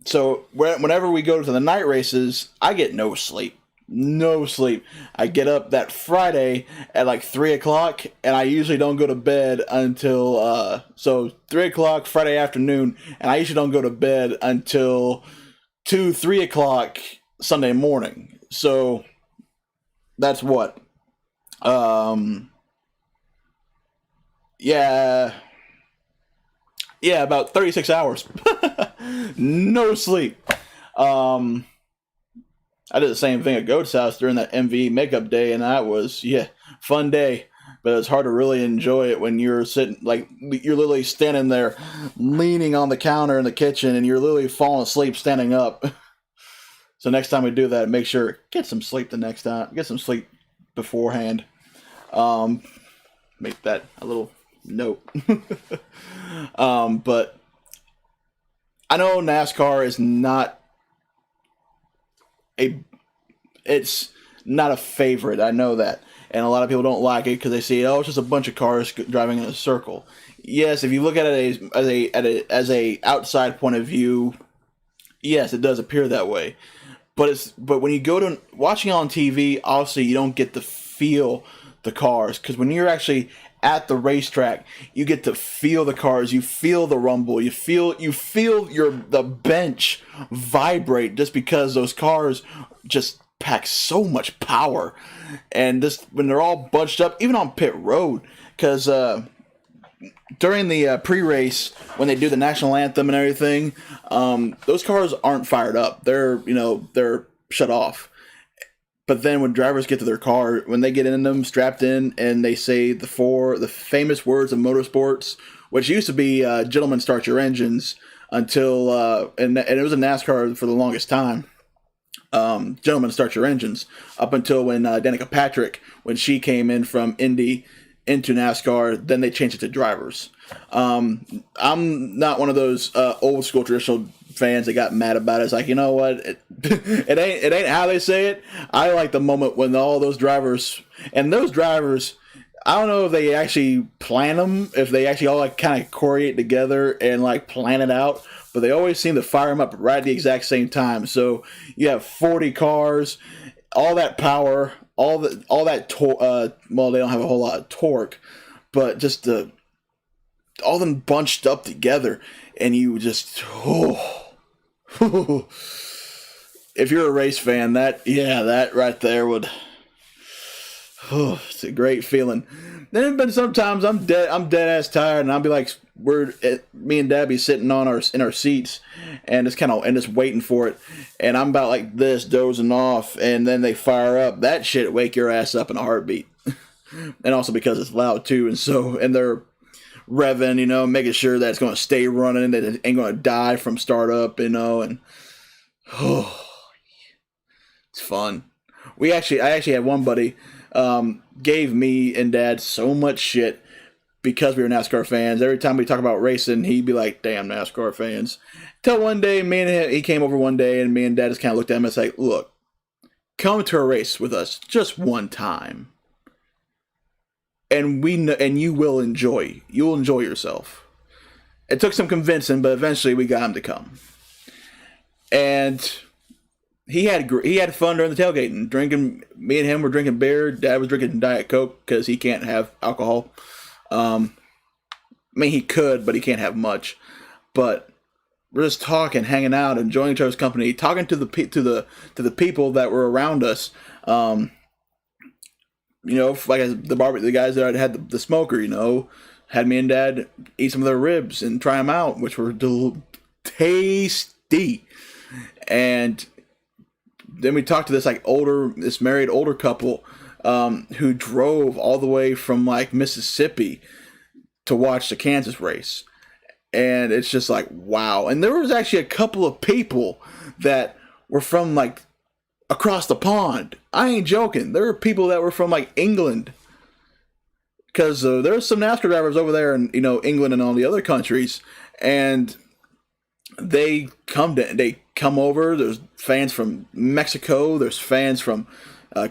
S1: so whenever we go to the night races, I get no sleep. No sleep. I get up that Friday at like 3 o'clock, and I usually don't go to bed until, 3 o'clock Friday afternoon, and I usually don't go to bed until 2, 3 o'clock Sunday morning. So that's what? About 36 hours. No sleep. I did the same thing at Goat's house during that MV makeup day, and that was, fun day. But it's hard to really enjoy it when you're sitting, like, you're literally standing there leaning on the counter in the kitchen, and you're literally falling asleep standing up. So next time we do that, make sure, get some sleep the next time. Get some sleep beforehand. Make that a little note. But I know NASCAR is not it's not a favorite. I know that, and a lot of people don't like it because they see, it's just a bunch of cars driving in a circle. Yes, if you look at it as a outside point of view, yes, it does appear that way. But when you go to watching on TV, obviously you don't get to feel the cars, because when you're actually at the racetrack, you get to feel the cars, you feel the rumble, you feel the bench vibrate, just because those cars just pack so much power. And this, when they're all bunched up, even on pit road, because during the pre-race, when they do the national anthem and everything, those cars aren't fired up. They're shut off. But then when drivers get to their car, when they get in them, strapped in, and they say the famous words of motorsports, which used to be "Gentlemen, start your engines," until and it was in NASCAR for the longest time. "Gentlemen, start your engines," up until when Danica Patrick, when she came in from Indy into NASCAR, then they changed it to drivers. I'm not one of those old school traditional fans that got mad about it. It's like, you know what? It ain't how they say it. I like the moment when all those drivers, I don't know if they actually plan them, if they actually all like kind of choreate together and like plan it out, but they always seem to fire them up right at the exact same time. So you have 40 cars, all that power, all that torque. Well, they don't have a whole lot of torque, but just all them bunched up together, and you just if you're a race fan, that right there would, it's a great feeling. Then there's been sometimes I'm dead ass tired, and I'll be like, me and Dad be sitting in our seats, and just waiting for it, and I'm about like this, dozing off, and then they fire up. That shit wake your ass up in a heartbeat. And also because it's loud too, and they're revving, making sure that it's going to stay running, that it ain't going to die from startup, and it's fun. I actually had one buddy gave me and Dad so much shit because we were NASCAR fans. Every time we talk about racing, he'd be like, "Damn NASCAR fans." Till one day, he came over one day, and me and Dad just kind of looked at him and said, "Look, come to a race with us just one time, and you'll enjoy yourself." It took some convincing, but eventually we got him to come. And he had fun during the tailgating, drinking. Me and him were drinking beer. Dad was drinking Diet Coke because he can't have alcohol. I mean, he could, but he can't have much. But we're just talking, hanging out, enjoying each other's company, talking to the people that were around us. Like the guys that had the smoker, had me and Dad eat some of their ribs and try them out, which were tasty. And then we talked to this married older couple who drove all the way from like Mississippi to watch the Kansas race. And it's just like, wow. And there was actually a couple of people that were from like across the pond. I ain't joking. There were people that were from like England. Because there's some NASCAR drivers over there in England and all the other countries. And they come over. There's fans from Mexico. There's fans from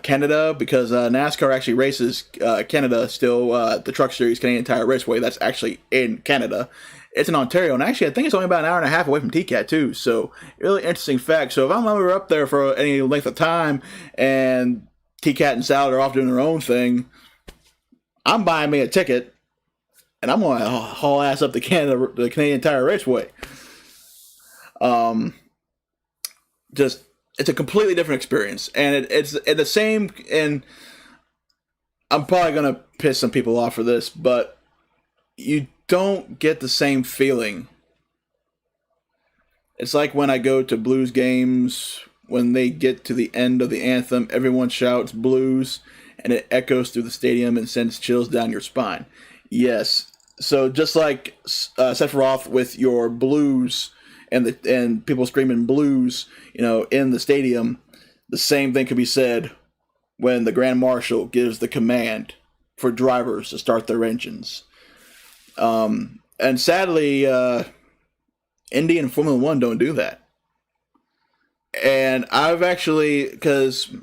S1: Canada, because NASCAR actually races Canada still. The Truck Series Canadian Tire Raceway, that's actually in Canada. It's in Ontario, and actually I think it's only about an hour and a half away from TCAT too. So really interesting fact. So if I'm ever up there for any length of time and TCAT and Salad are off doing their own thing, I'm buying me a ticket and I'm going to haul ass up to Canada, the Canadian Tire Raceway. Just, it's a completely different experience, and it's the same. And I'm probably gonna piss some people off for this, but you don't get the same feeling. It's like when I go to Blues games, when they get to the end of the anthem, everyone shouts Blues, and it echoes through the stadium and sends chills down your spine. Yes. So just like Sephiroth with your Blues and people screaming Blues, in the stadium, the same thing could be said when the Grand Marshal gives the command for drivers to start their engines. And sadly, Indy and Formula One don't do that. And I've actually, because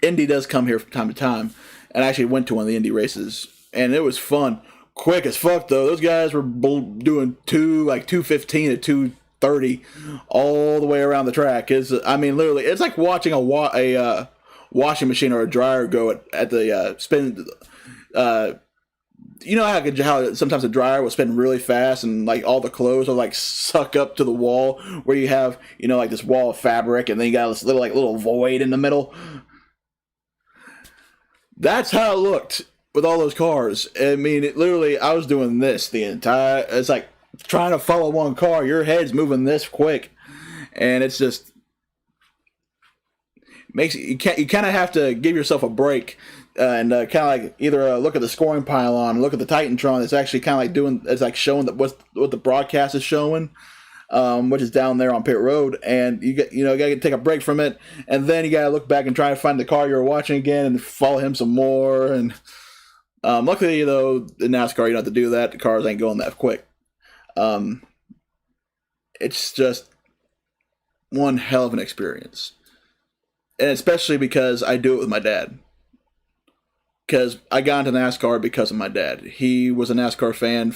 S1: Indy does come here from time to time, and I actually went to one of the Indy races, and it was fun. Quick as fuck though. Those guys were doing 215 to 230 all the way around the track. Literally, it's like watching a washing machine or a dryer go at the spin. How sometimes a dryer will spin really fast and like all the clothes will like suck up to the wall, where you have like this wall of fabric and then you got this little void in the middle. That's how it looked with all those cars. I mean, literally, I was doing this the entire. It's like trying to follow one car. Your head's moving this quick, and it's just makes you kind of have to give yourself a break. And kind of like either look at the scoring pylon, look at the Titantron. It's actually kind of like it's like showing what the broadcast is showing, which is down there on pit road. And you gotta take a break from it, and then you gotta look back and try to find the car you're watching again and follow him some more. And luckily, though, in NASCAR you don't have to do that. The cars ain't going that quick. It's just one hell of an experience, and especially because I do it with my dad. Because I got into NASCAR because of my dad. He was a NASCAR fan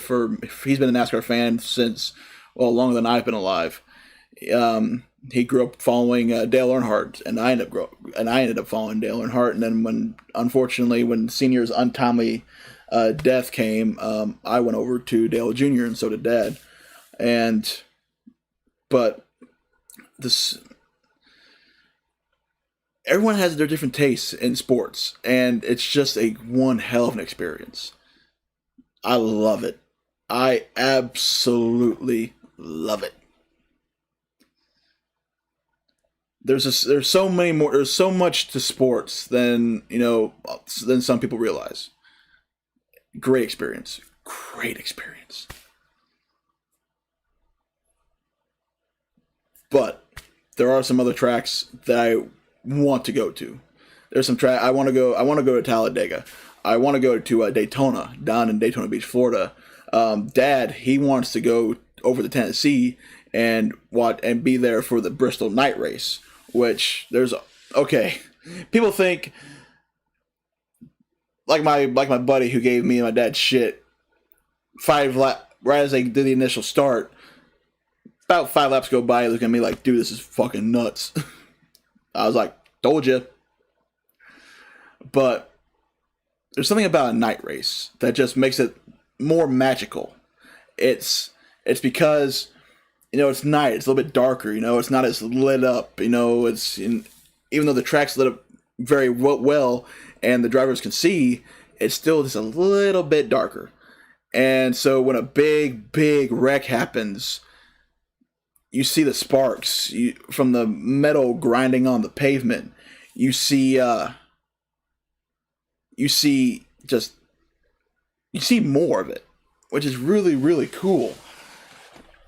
S1: he's been a NASCAR fan since, longer than I've been alive. He grew up following Dale Earnhardt, and I ended up following Dale Earnhardt. And then when Senior's untimely death came, I went over to Dale Jr. and so did Dad. But everyone has their different tastes in sports, and it's just one hell of an experience. I love it. I absolutely love it. There's so much to sports than some people realize. Great experience. But there are some other tracks that I want to go to. There's some track I want to go to Talladega. I want to go to Daytona, down in Daytona Beach, Florida. Dad, he wants to go over to Tennessee and be there for the Bristol night race, which people think like my buddy who gave me and my dad shit 5 right as they did the initial start, about 5 laps go by, they're gonna be like, dude, this is fucking nuts. I was like, told you. But there's something about a night race that just makes it more magical. It's because, it's night. It's a little bit darker. It's not as lit up. Even though the track's lit up very well and the drivers can see, it's still just a little bit darker. And so when a big wreck happens, you see the sparks from the metal grinding on the pavement. You see more of it, which is really, really cool.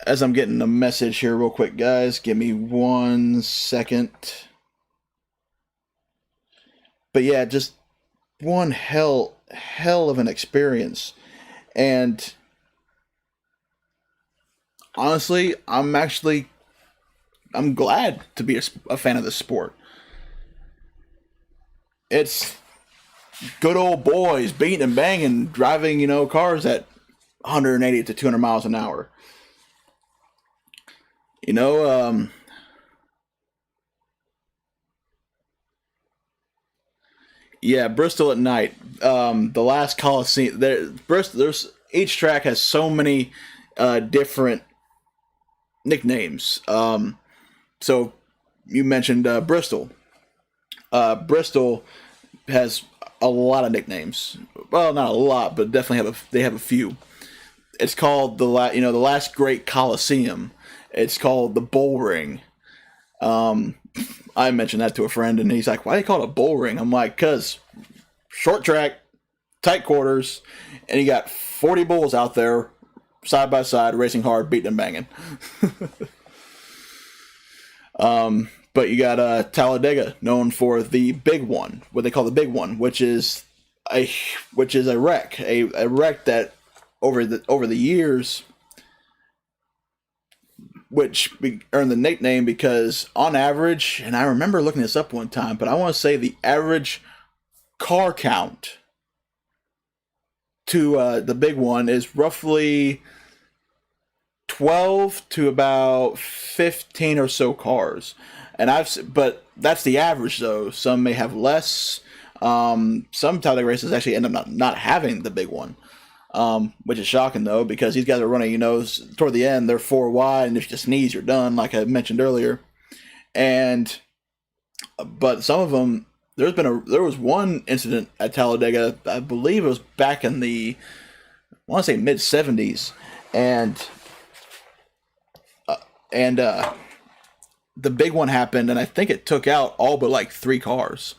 S1: As I'm getting a message here real quick, guys, give me 1 second. But yeah, just one hell of an experience. And honestly, I'm glad to be a fan of this sport. It's good old boys beating and banging, driving, cars at 180 to 200 miles an hour. Yeah, Bristol at night. The last Coliseum. There's each track has so many different nicknames. So you mentioned Bristol. Bristol has a lot of nicknames. Well, not a lot, but definitely they have a few. It's called the last great Coliseum. It's called the Bull Ring. I mentioned that to a friend, and he's like, "Why do you call it a bull ring?" I'm like, "Cause short track, tight quarters, and you got 40 bulls out there, side by side, racing hard, beating and banging." But you got Talladega, known for the big one, what they call the big one, which is a wreck, a wreck that over the years, which earned the nickname because on average, and I remember looking this up one time, but I want to say the average car count to the big one is roughly 12 to about 15 or so cars. But that's the average though. Some may have less. Some Talladega races actually end up not having the big one. Which is shocking though, because these guys are running, toward the end, they're 4 wide, and if you just sneeze, you're done, like I mentioned earlier. But some of them, there was one incident at Talladega, I believe it was back in I want to say mid 70s, and the big one happened, and I think it took out all but like 3 cars.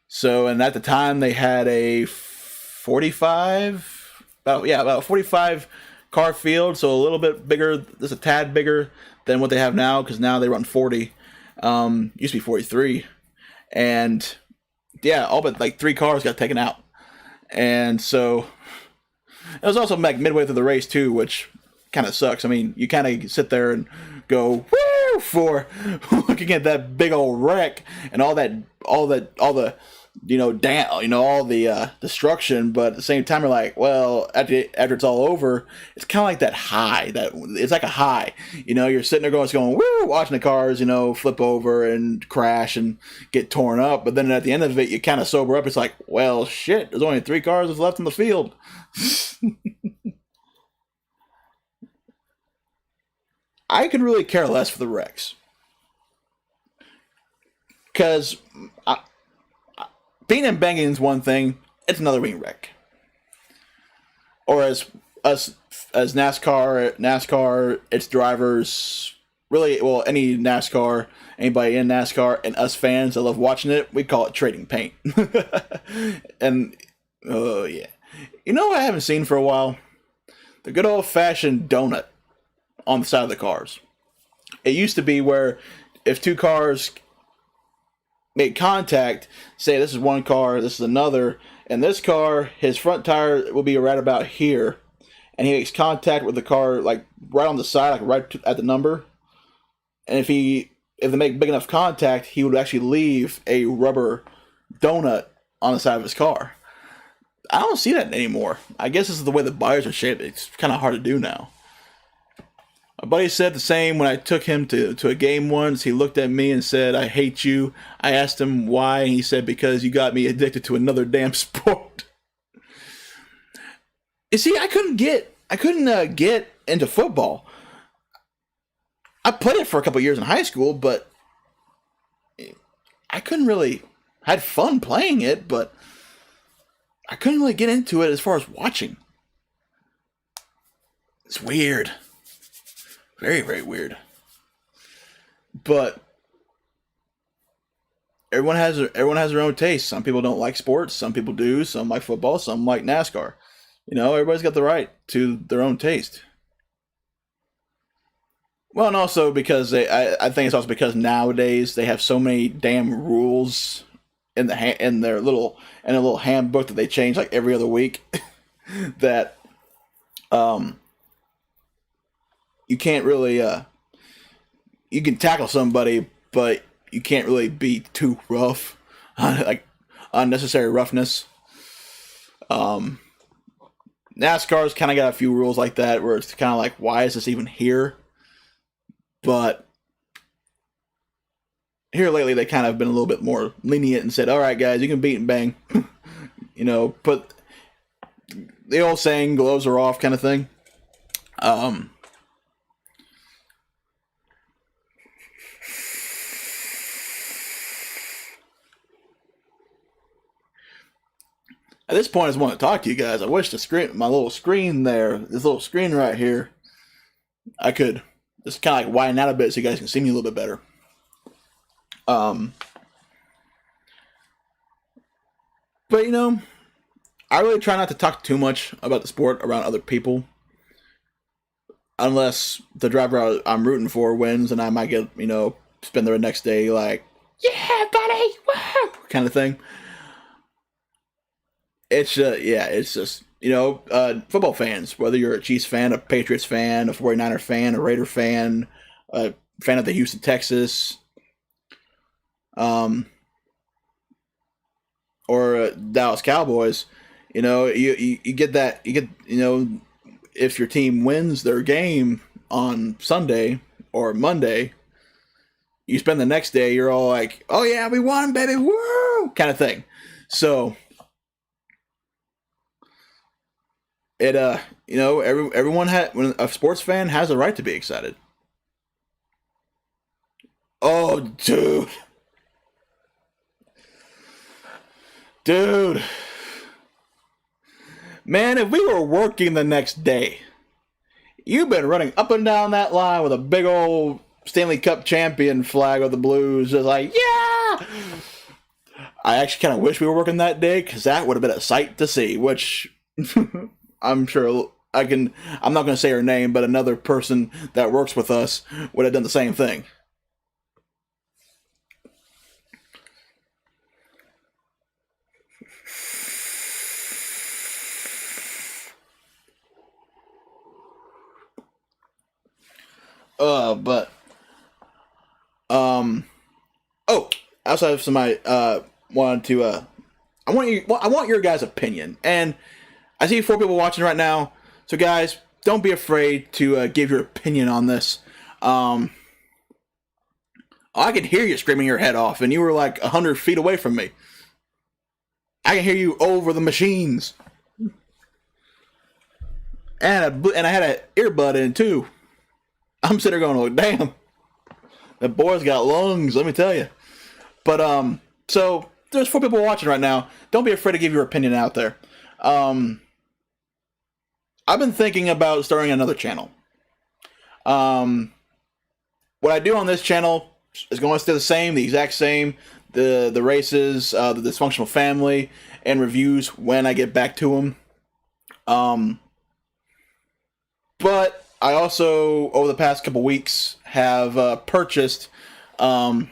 S1: So, and at the time they had a 45. About 45 car field, so a little bit bigger, just a tad bigger than what they have now, because now they run 40. Used to be 43. And yeah, all but like 3 cars got taken out. And so it was also like midway through the race too, which kind of sucks. I mean, you kind of sit there and go, woo, for looking at that big old wreck and all the all the destruction, but at the same time you're like, well, after it's all over, it's kind of like that high, it's like a high, you're sitting there going woo, watching the cars, flip over and crash and get torn up, but then at the end of it, you kind of sober up. It's like, well, shit, there's only 3 cars left in the field. I could really care less for the wrecks, because beating and banging is one thing, it's another being wreck. Or as NASCAR, its drivers, really, well, anybody in NASCAR, and us fans that love watching it, we call it trading paint. And, oh yeah. What I haven't seen for a while? The good old-fashioned donut on the side of the cars. It used to be where if 2 cars make contact, say this is one car, this is another, and this car, his front tire will be right about here, and he makes contact with the car like right on the side, like right at the number, and if they make big enough contact, he would actually leave a rubber donut on the side of his car. I don't see that anymore. I guess this is the way the buyers are shaped. It's kind of hard to do now. My buddy said the same when I took him to a game once. He looked at me and said, "I hate you." I asked him why, and he said, "Because you got me addicted to another damn sport." You see, I couldn't get into football. I played it for a couple years in high school, but I couldn't really. I had fun playing it, but I couldn't really get into it as far as watching. It's weird. Very, very weird. But everyone has their own taste. Some people don't like sports. Some people do. Some like football. Some like NASCAR. Everybody's got the right to their own taste. Well, and also because I think it's also because nowadays they have so many damn rules in their little handbook that they change like every other week that you can't really you can tackle somebody, but you can't really be too rough, like unnecessary roughness. NASCAR's kind of got a few rules like that where it's kind of like, why is this even here? But here lately, they kind of been a little bit more lenient and said, "All right, guys, you can beat and bang," But the old saying, "Gloves are off," kind of thing. At this point, I just want to talk to you guys. I wish my little screen there, this little screen right here, I could just kind of like widen out a bit so you guys can see me a little bit better. But I really try not to talk too much about the sport around other people, unless the driver I'm rooting for wins, and I might get spend the next day like, "Yeah, buddy, woo," kind of thing. It's just football fans, whether you're a Chiefs fan, a Patriots fan, a 49er fan, a Raider fan, a fan of the Houston Texas, or Dallas Cowboys, you get that, if your team wins their game on Sunday or Monday, you spend the next day, you're all like, "Oh yeah, we won, baby, woo," kind of thing. So it everyone when a sports fan has a right to be excited. Oh, dude, man, if we were working the next day, you've been running up and down that line with a big old Stanley Cup champion flag of the Blues, just like, yeah. I actually kind of wish we were working that day, because that would have been a sight to see, which I'm sure I'm not going to say her name, but another person that works with us would have done the same thing. But oh, I also have somebody wanted to I want your guys' opinion, and I see 4 people watching right now. So guys, don't be afraid to give your opinion on this. I could hear you screaming your head off, and you were like 100 feet away from me. I can hear you over the machines, and I had an earbud in too. I'm sitting there going, "Oh damn, that boy's got lungs." Let me tell you. But so there's 4 people watching right now. Don't be afraid to give your opinion out there. I've been thinking about starting another channel. What I do on this channel is going to stay the exact same. The races, the dysfunctional family, and reviews when I get back to them. But I also, over the past couple weeks, have purchased 50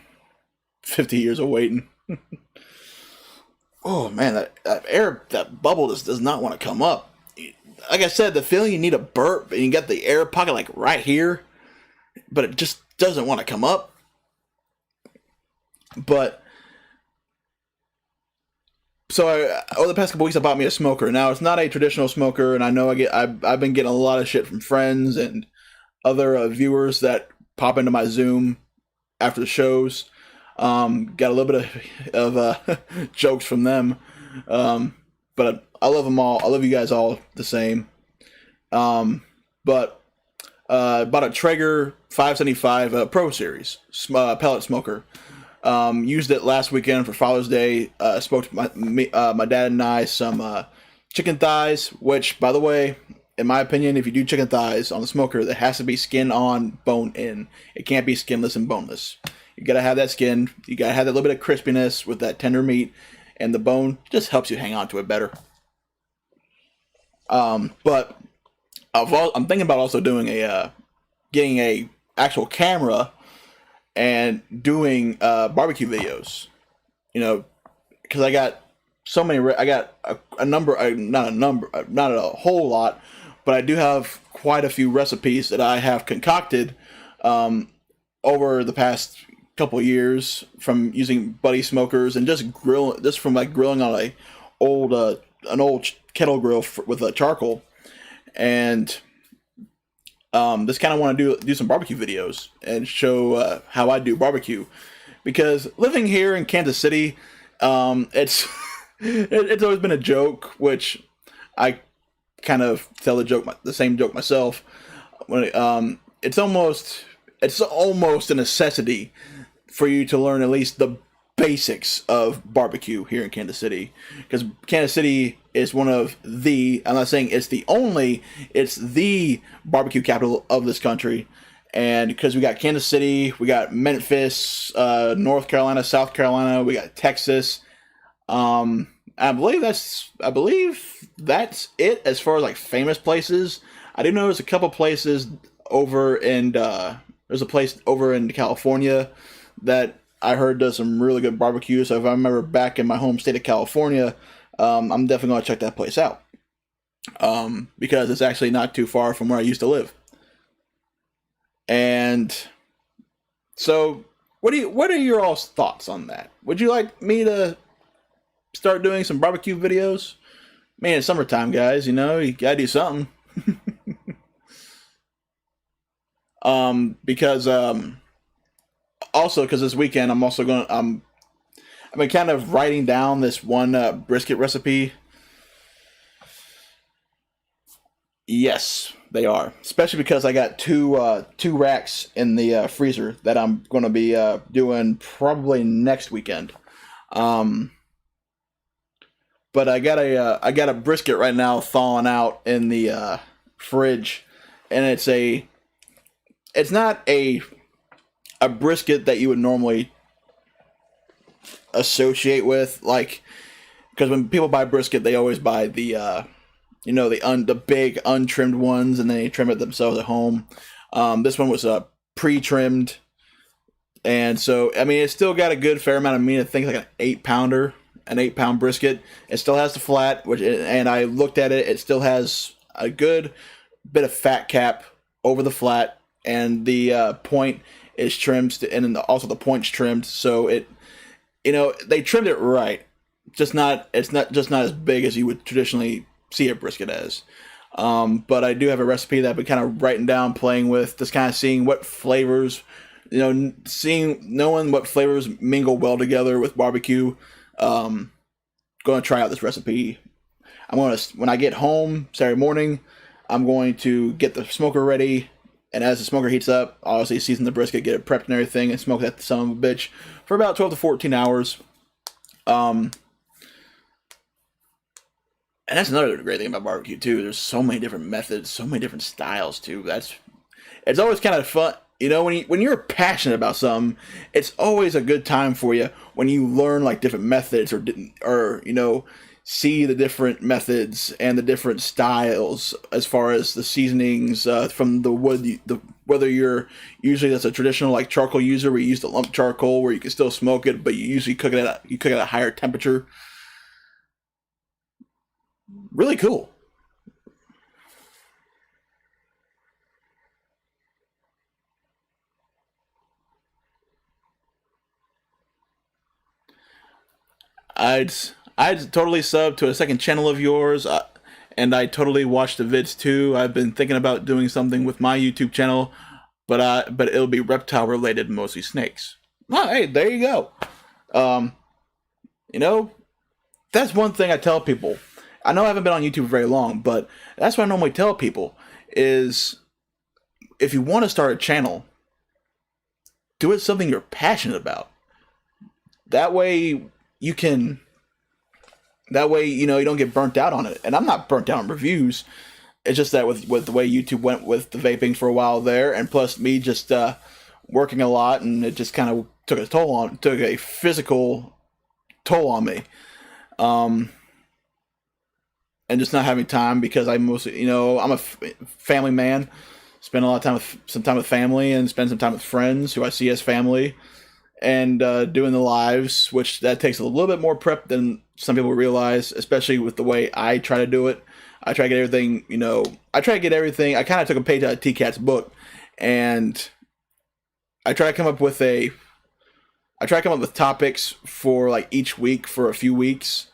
S1: years of waiting. Oh man, that bubble just does not want to come up. Like I said, the feeling you need a burp and you get the air pocket like right here, but it just doesn't want to come up. But over the past couple weeks, I bought me a smoker. Now it's not a traditional smoker, and I know I've been getting a lot of shit from friends and other viewers that pop into my Zoom after the shows. Got a little bit jokes from them, but I love them all. I love you guys all the same. But bought a Traeger 575 Pro Series pellet smoker. Used it last weekend for Father's Day. Smoked my dad and I some chicken thighs, which, by the way, in my opinion, if you do chicken thighs on the smoker, it has to be skin on, bone in. It can't be skinless and boneless. You gotta have that skin. You gotta have that little bit of crispiness with that tender meat, and the bone just helps you hang on to it better. But I'm thinking about also doing getting a actual camera and doing barbecue videos. You know, because I got so many. I got a number, not a whole lot, but I do have quite a few recipes that I have concocted over the past couple years from using buddy smokers and just from like grilling on an old kettle grill with a charcoal, and just kind of want to do some barbecue videos and show how I do barbecue, because living here in Kansas City, it's it's always been a joke, which I kind of tell the same joke myself. When it's almost a necessity for you to learn at least the basics of barbecue here in Kansas City, because Kansas City is one of I'm not saying it's the barbecue capital of this country. And because we got Kansas City, we got Memphis, North Carolina, South Carolina, we got Texas. I believe that's it as far as like famous places. I do know there's a couple places over in there's a place over in California that I heard does some really good barbecue. So if I remember back in my home state of California, I'm definitely going to check that place out, because it's actually not too far from where I used to live. And so, what are your all's thoughts on that? Would you like me to start doing some barbecue videos? Man, it's summertime, guys. You know, you gotta do something. Because also because this weekend I've been kind of writing down this one brisket recipe. Yes, they are. Especially because I got two racks in the freezer that I'm going to be doing probably next weekend. But I got a brisket right now thawing out in the fridge, and it's not a brisket that you would normally associate with, like, because when people buy brisket, they always buy the the big untrimmed ones, and then they trim it themselves at home. This one was pre-trimmed, and so I mean it's still got a good fair amount of meat. I think like an 8-pound brisket. It still has the flat, and I looked at it. It still has a good bit of fat cap over the flat, and the point is trimmed, and then also the point's trimmed. So they trimmed it right. It's not as big as you would traditionally see a brisket as. But I do have a recipe that I've been kind of writing down, playing with, just kind of seeing what flavors, knowing what flavors mingle well together with barbecue. Going to try out this recipe. When I get home Saturday morning, I'm going to get the smoker ready, and as the smoker heats up, obviously season the brisket, get it prepped and everything, and smoke that son of a bitch for about 12 to 14 hours. And that's another great thing about barbecue too. There's so many different methods, so many different styles too. It's always kind of fun. When you're passionate about something, it's always a good time for you when you learn like different methods or see the different methods and the different styles as far as the seasonings from the wood. Whether you're usually that's a traditional like charcoal user where you use the lump charcoal where you can still smoke it, but you usually cook it at a higher temperature. Really cool. I'd I totally subbed to a second channel of yours, and I totally watched the vids too. I've been thinking about doing something with my YouTube channel, but it'll be reptile related, mostly snakes. Well, hey, there you go. Um, you know, that's one thing I tell people. I know I haven't been on YouTube very long, but that's what I normally tell people is if you want to start a channel, do it something you're passionate about. That way you can you don't get burnt out on it. And I'm not burnt out on reviews. It's just that with the way YouTube went with the vaping for a while there, and plus me just working a lot, and it just kind of took a physical toll on me. And just not having time because I mostly, I'm a family man. Spend a lot of time some time with family and spend some time with friends who I see as family, and doing the lives, which that takes a little bit more prep than some people realize, especially with the way I try to do it. I try to get everything, I kind of took a page out of T-Cat's book, and I try to come up with topics for like each week for a few weeks,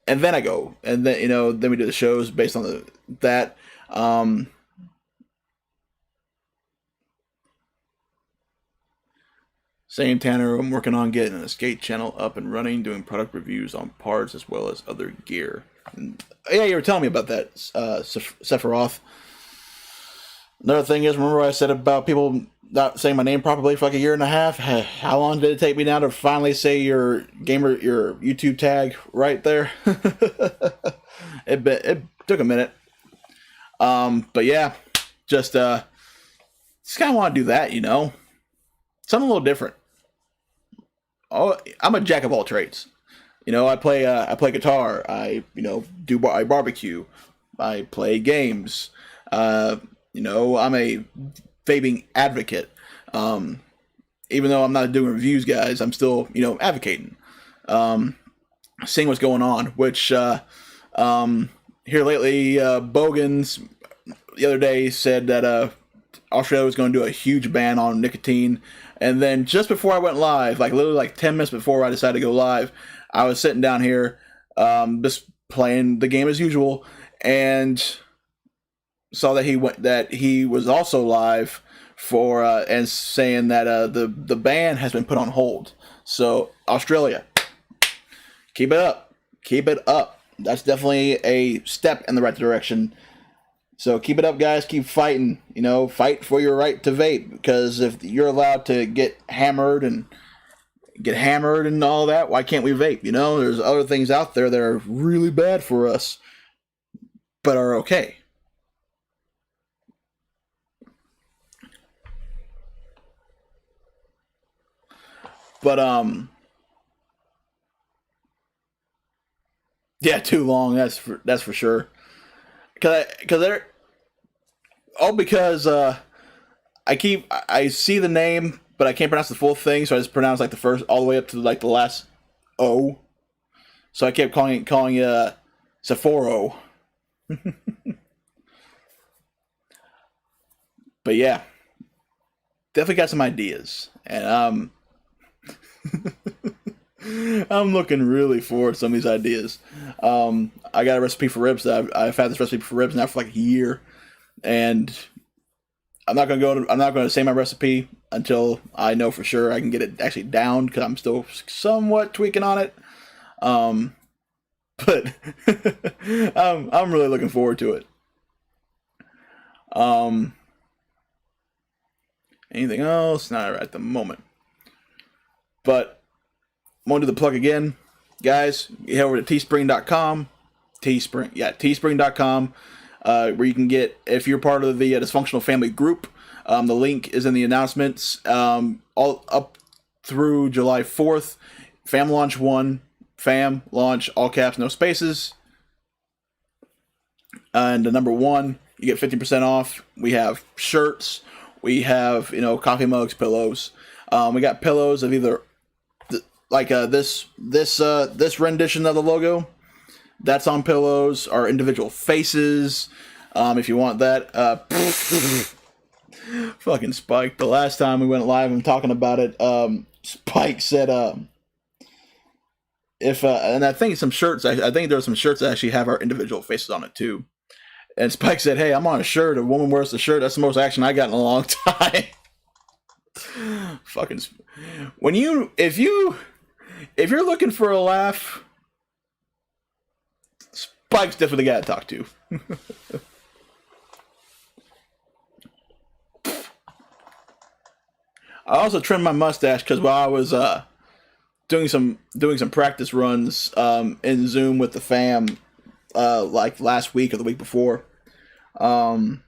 S1: and then I go, and then we do the shows based on that. Same Tanner, I'm working on getting a skate channel up and running, doing product reviews on parts as well as other gear. And, yeah, you were telling me about that, Sephiroth. Another thing is, remember what I said about people not saying my name properly for like a year and a half? How long did it take me now to finally say your YouTube tag right there? It took a minute. But yeah, just kind of want to do that, something a little different. Oh, I'm a jack of all trades. I play guitar. I barbecue. I play games. I'm a vaping advocate. Even though I'm not doing reviews, guys, I'm still advocating, seeing what's going on. Which here lately, Bogans the other day said that Australia was going to do a huge ban on nicotine. And then just before I went live, like literally like 10 minutes before I decided to go live, I was sitting down here just playing the game as usual, and saw that he was also live for and saying that the ban has been put on hold. So Australia, keep it up. That's definitely a step in the right direction. So keep it up, guys. Keep fighting. Fight for your right to vape, because if you're allowed to get hammered and all that, why can't we vape? There's other things out there that are really bad for us, but are okay. But yeah, too long. That's for sure. Because I see the name, but I can't pronounce the full thing, so I just pronounce like the first all the way up to like the last O. So I kept calling it Sephoro. But yeah, definitely got some ideas, and I'm looking really forward to some of these ideas. I got a recipe for ribs that I've had this recipe for ribs now for like a year, and I'm not gonna say my recipe until I know for sure I can get it actually down, because I'm still somewhat tweaking on it. But I'm really looking forward to it. Anything else? Not at the moment. But I'm gonna do the plug again, guys. You head over to teespring.com. Teespring.com, where you can get, if you're part of the Dysfunctional Family group. The link is in the announcements. All up through July 4th. Fam Launch 1. Fam Launch, all caps, no spaces. And the number 1, you get 50% off. We have shirts. We have, coffee mugs, pillows. We got pillows of either this rendition of the logo. That's on pillows. Our individual faces. If you want that. Fucking Spike. The last time we went live and talking about it, Spike said, if and I think some shirts. I think there are some shirts that actually have our individual faces on it too. And Spike said, "Hey, I'm on a shirt. A woman wears the shirt. That's the most action I got in a long time." Fucking if you're looking for a laugh, Spike's definitely the guy to talk to. I also trimmed my mustache because while I was doing some practice runs in Zoom with the fam like last week or the week before. I'm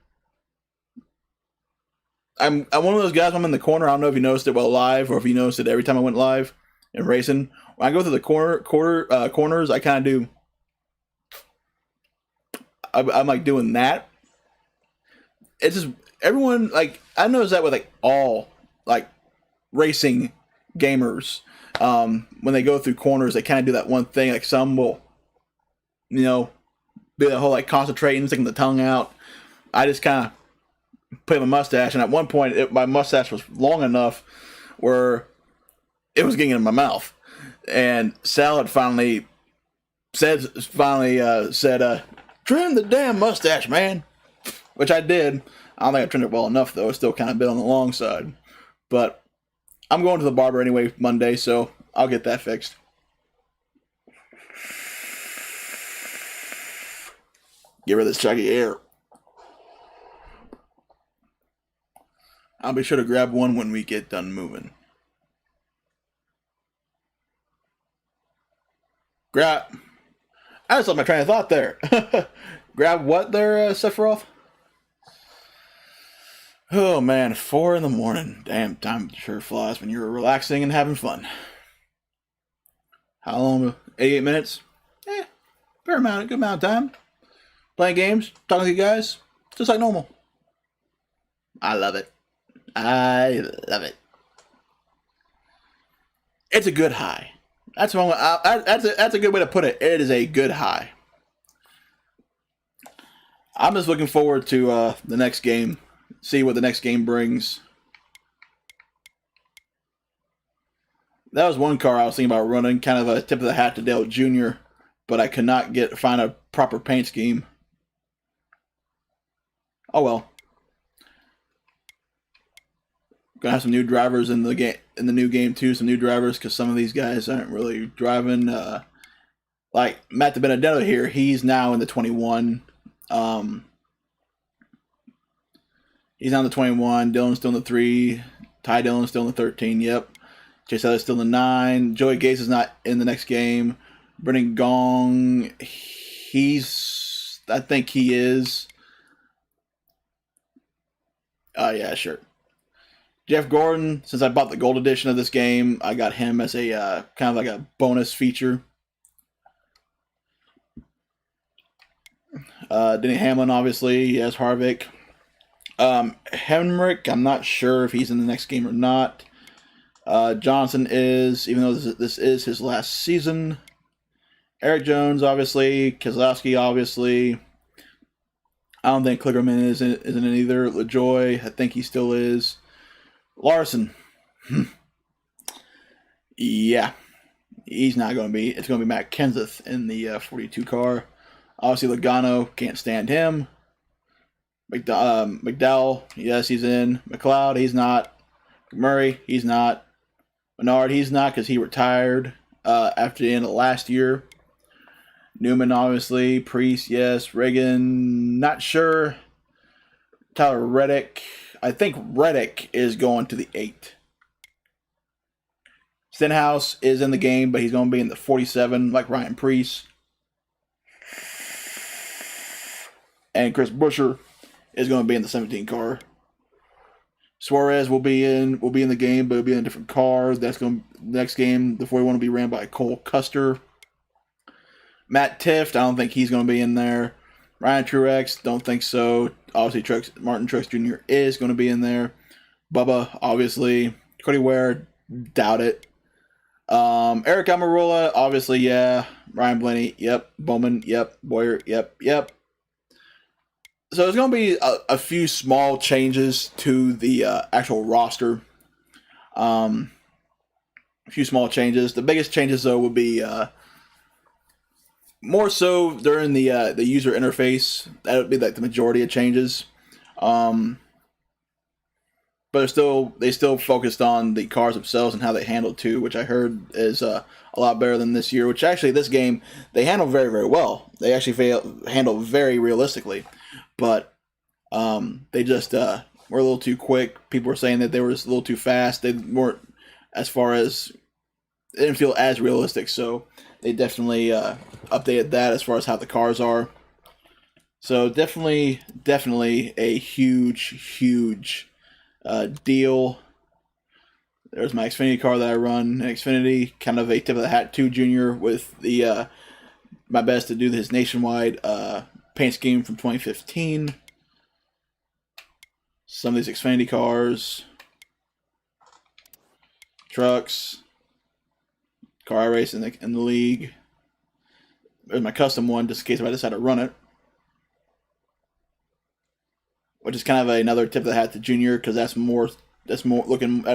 S1: one of those guys. I'm in the corner. I don't know if you noticed it while live or if you noticed it every time I went live in racing. When I go through the corners, I kind of do. I'm like doing that. It's just everyone like I noticed that with like all like racing gamers. When they go through corners, they kind of do that one thing. Like some will, be the whole like concentrating, sticking the tongue out. I just kind of put my mustache, and at one point, my mustache was long enough where it was getting in my mouth. And Sal had finally said, "Trim the damn mustache, man," which I did. I don't think I trimmed it well enough, though. It's still kind of a bit on the long side. But I'm going to the barber anyway Monday, so I'll get that fixed. Get rid of this chuggy air. I'll be sure to grab one when we get done moving. I just lost my train of thought there. Grab what there, Sephiroth? Oh man, 4 a.m. Damn, time sure flies when you're relaxing and having fun. How long? 88 minutes? Good amount of time. Playing games, talking to you guys, just like normal. I love it. It's a good high. That's a good way to put it. It is a good high. I'm just looking forward to the next game. See what the next game brings. That was one car I was thinking about running, kind of a tip of the hat to Dale Jr., but I could not find a proper paint scheme. Oh well. Gonna have some new drivers in the new game too. Some new drivers because some of these guys aren't really driving. Like Matt DiBenedetto here, he's now in the 21. He's on the 21. Dylan's still in the 3. Ty Dillon's still in the 13. Yep. Chase Elliot's still in the 9. Joey Gase is not in the next game. Brennan Gong, I think he is. Yeah, sure. Jeff Gordon, since I bought the gold edition of this game, I got him as a kind of like a bonus feature. Denny Hamlin, obviously, yes, Harvick. Henrik, I'm not sure if he's in the next game or not. Johnson is, even though this is his last season. Eric Jones, obviously. Keselowski, obviously. I don't think Kligerman isn't in either. LaJoy, I think he still is. Larson. Yeah. He's not going to be. It's going to be Matt Kenseth in the 42 car. Obviously, Logano, can't stand him. McDowell, yes, he's in. McLeod, he's not. Murray, he's not. Menard, he's not because he retired after the end of last year. Newman, obviously. Priest, yes. Reagan, not sure. Tyler Reddick. I think Reddick is going to the 8. Stenhouse is in the game, but he's going to be in the 47, like Ryan Priest. And Chris Buescher is going to be in the 17 car. Suarez will be in the game, but it'll be in a different car. That's going to next game. The 41 will be ran by Cole Custer. Matt Tifft, I don't think he's going to be in there. Ryan Truex, don't think so. Obviously, Martin Truex Jr. is going to be in there. Bubba, obviously. Cody Ware, doubt it. Eric Almirola, obviously, yeah. Ryan Blaney, yep. Bowman, yep. Boyer, yep. So there's going to be a few small changes to the actual roster. A few small changes. The biggest changes, though, would be More so during the user interface. That would be like the majority of changes. But they still focused on the cars themselves and how they handled too, which I heard is a lot better than this year. Which actually, this game they handle very, very well. They actually handle very realistically, but they just were a little too quick. People were saying that they were just a little too fast. They weren't as far as they didn't feel as realistic. So they definitely updated that as far as how the cars are. So definitely a huge deal. There's my Xfinity car that I run. An Xfinity, kind of a tip of the hat to Junior with the my best to do his nationwide paint scheme from 2015. Some of these Xfinity cars, trucks, car I race in the league. There's my custom one, just in case if I decide to run it. Which is kind of another tip of the hat to Junior, because that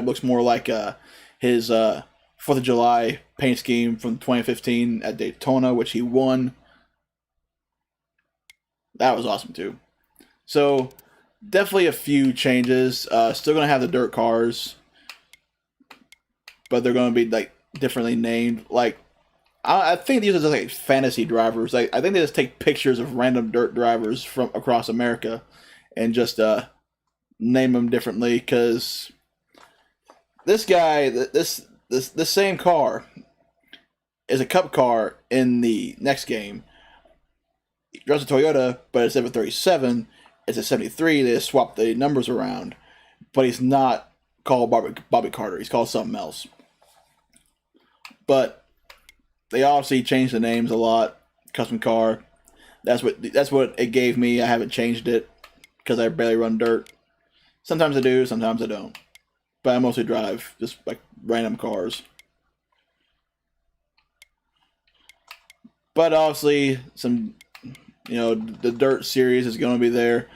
S1: looks more like his 4th of July paint scheme from 2015 at Daytona, which he won. That was awesome too. So definitely a few changes. Still gonna have the dirt cars, but they're gonna be like differently named. Like I think these are just like fantasy drivers. Like I think they just take pictures of random dirt drivers from across America and just name them differently, because this guy, this same car is a Cup car in the next game. He drives a Toyota, but instead of a 37, it's a 73. They just swapped the numbers around, but he's not called Bobby Carter. He's called something else. But they obviously changed the names a lot. Custom car. That's what it gave me. I haven't changed it, because I barely run dirt. Sometimes I do, sometimes I don't. But I mostly drive just like random cars. But obviously, the dirt series is going to be there.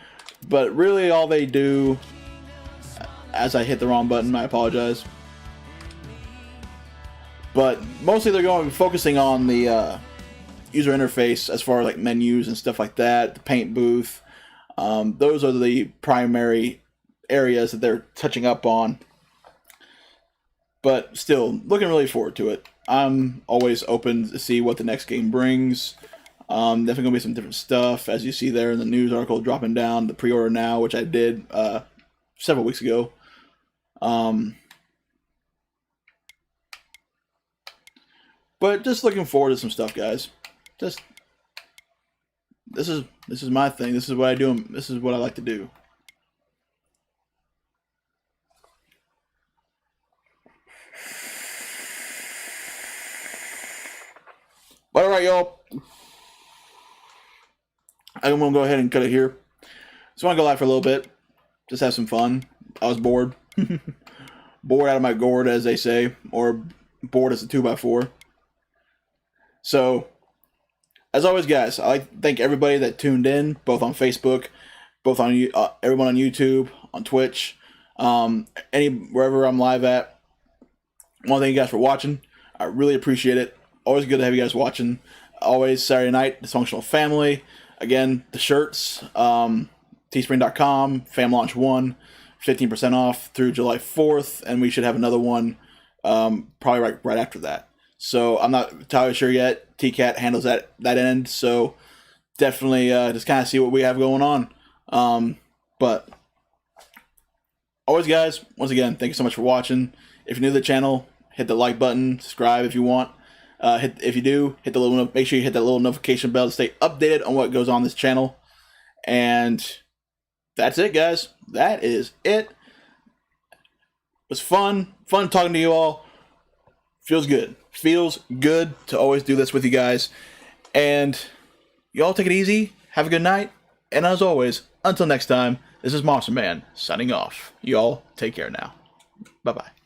S1: But really, all they do, as I hit the wrong button, I apologize. But mostly they're going to be focusing on the user interface as far as like menus and stuff like that, the paint booth. Those are the primary areas that they're touching up on. But still, looking really forward to it. I'm always open to see what the next game brings. Definitely going to be some different stuff, as you see there in the news article dropping down, the pre-order now, which I did several weeks ago. But just looking forward to some stuff, guys. Just this is my thing. This is what I do. This is what I like to do. But all right, y'all. I'm gonna go ahead and cut it here. Just want to go live for a little bit. Just have some fun. I was bored. Bored out of my gourd, as they say, or bored as a 2x4. So, as always, guys, I'd like to thank everybody that tuned in, both on Facebook, both on everyone on YouTube, on Twitch, wherever I'm live at. I want to thank you guys for watching. I really appreciate it. Always good to have you guys watching. Always Saturday night, Dysfunctional Family. Again, the shirts, teespring.com, Fam Launch 1, 15% off through July 4th, and we should have another one probably right after that. So I'm not entirely sure yet. TCAT handles that end, so definitely just kind of see what we have going on. But always, guys, once again, thank you so much for watching. If you're new to the channel, hit the like button, subscribe if you want. If you do, make sure you hit that little notification bell to stay updated on what goes on this channel. And that's it, guys. That is it. It was fun talking to you all. Feels good to always do this with you guys. And you all take it easy. Have a good night. And as always, until next time, this is Monster Man signing off. You all take care now. Bye-bye.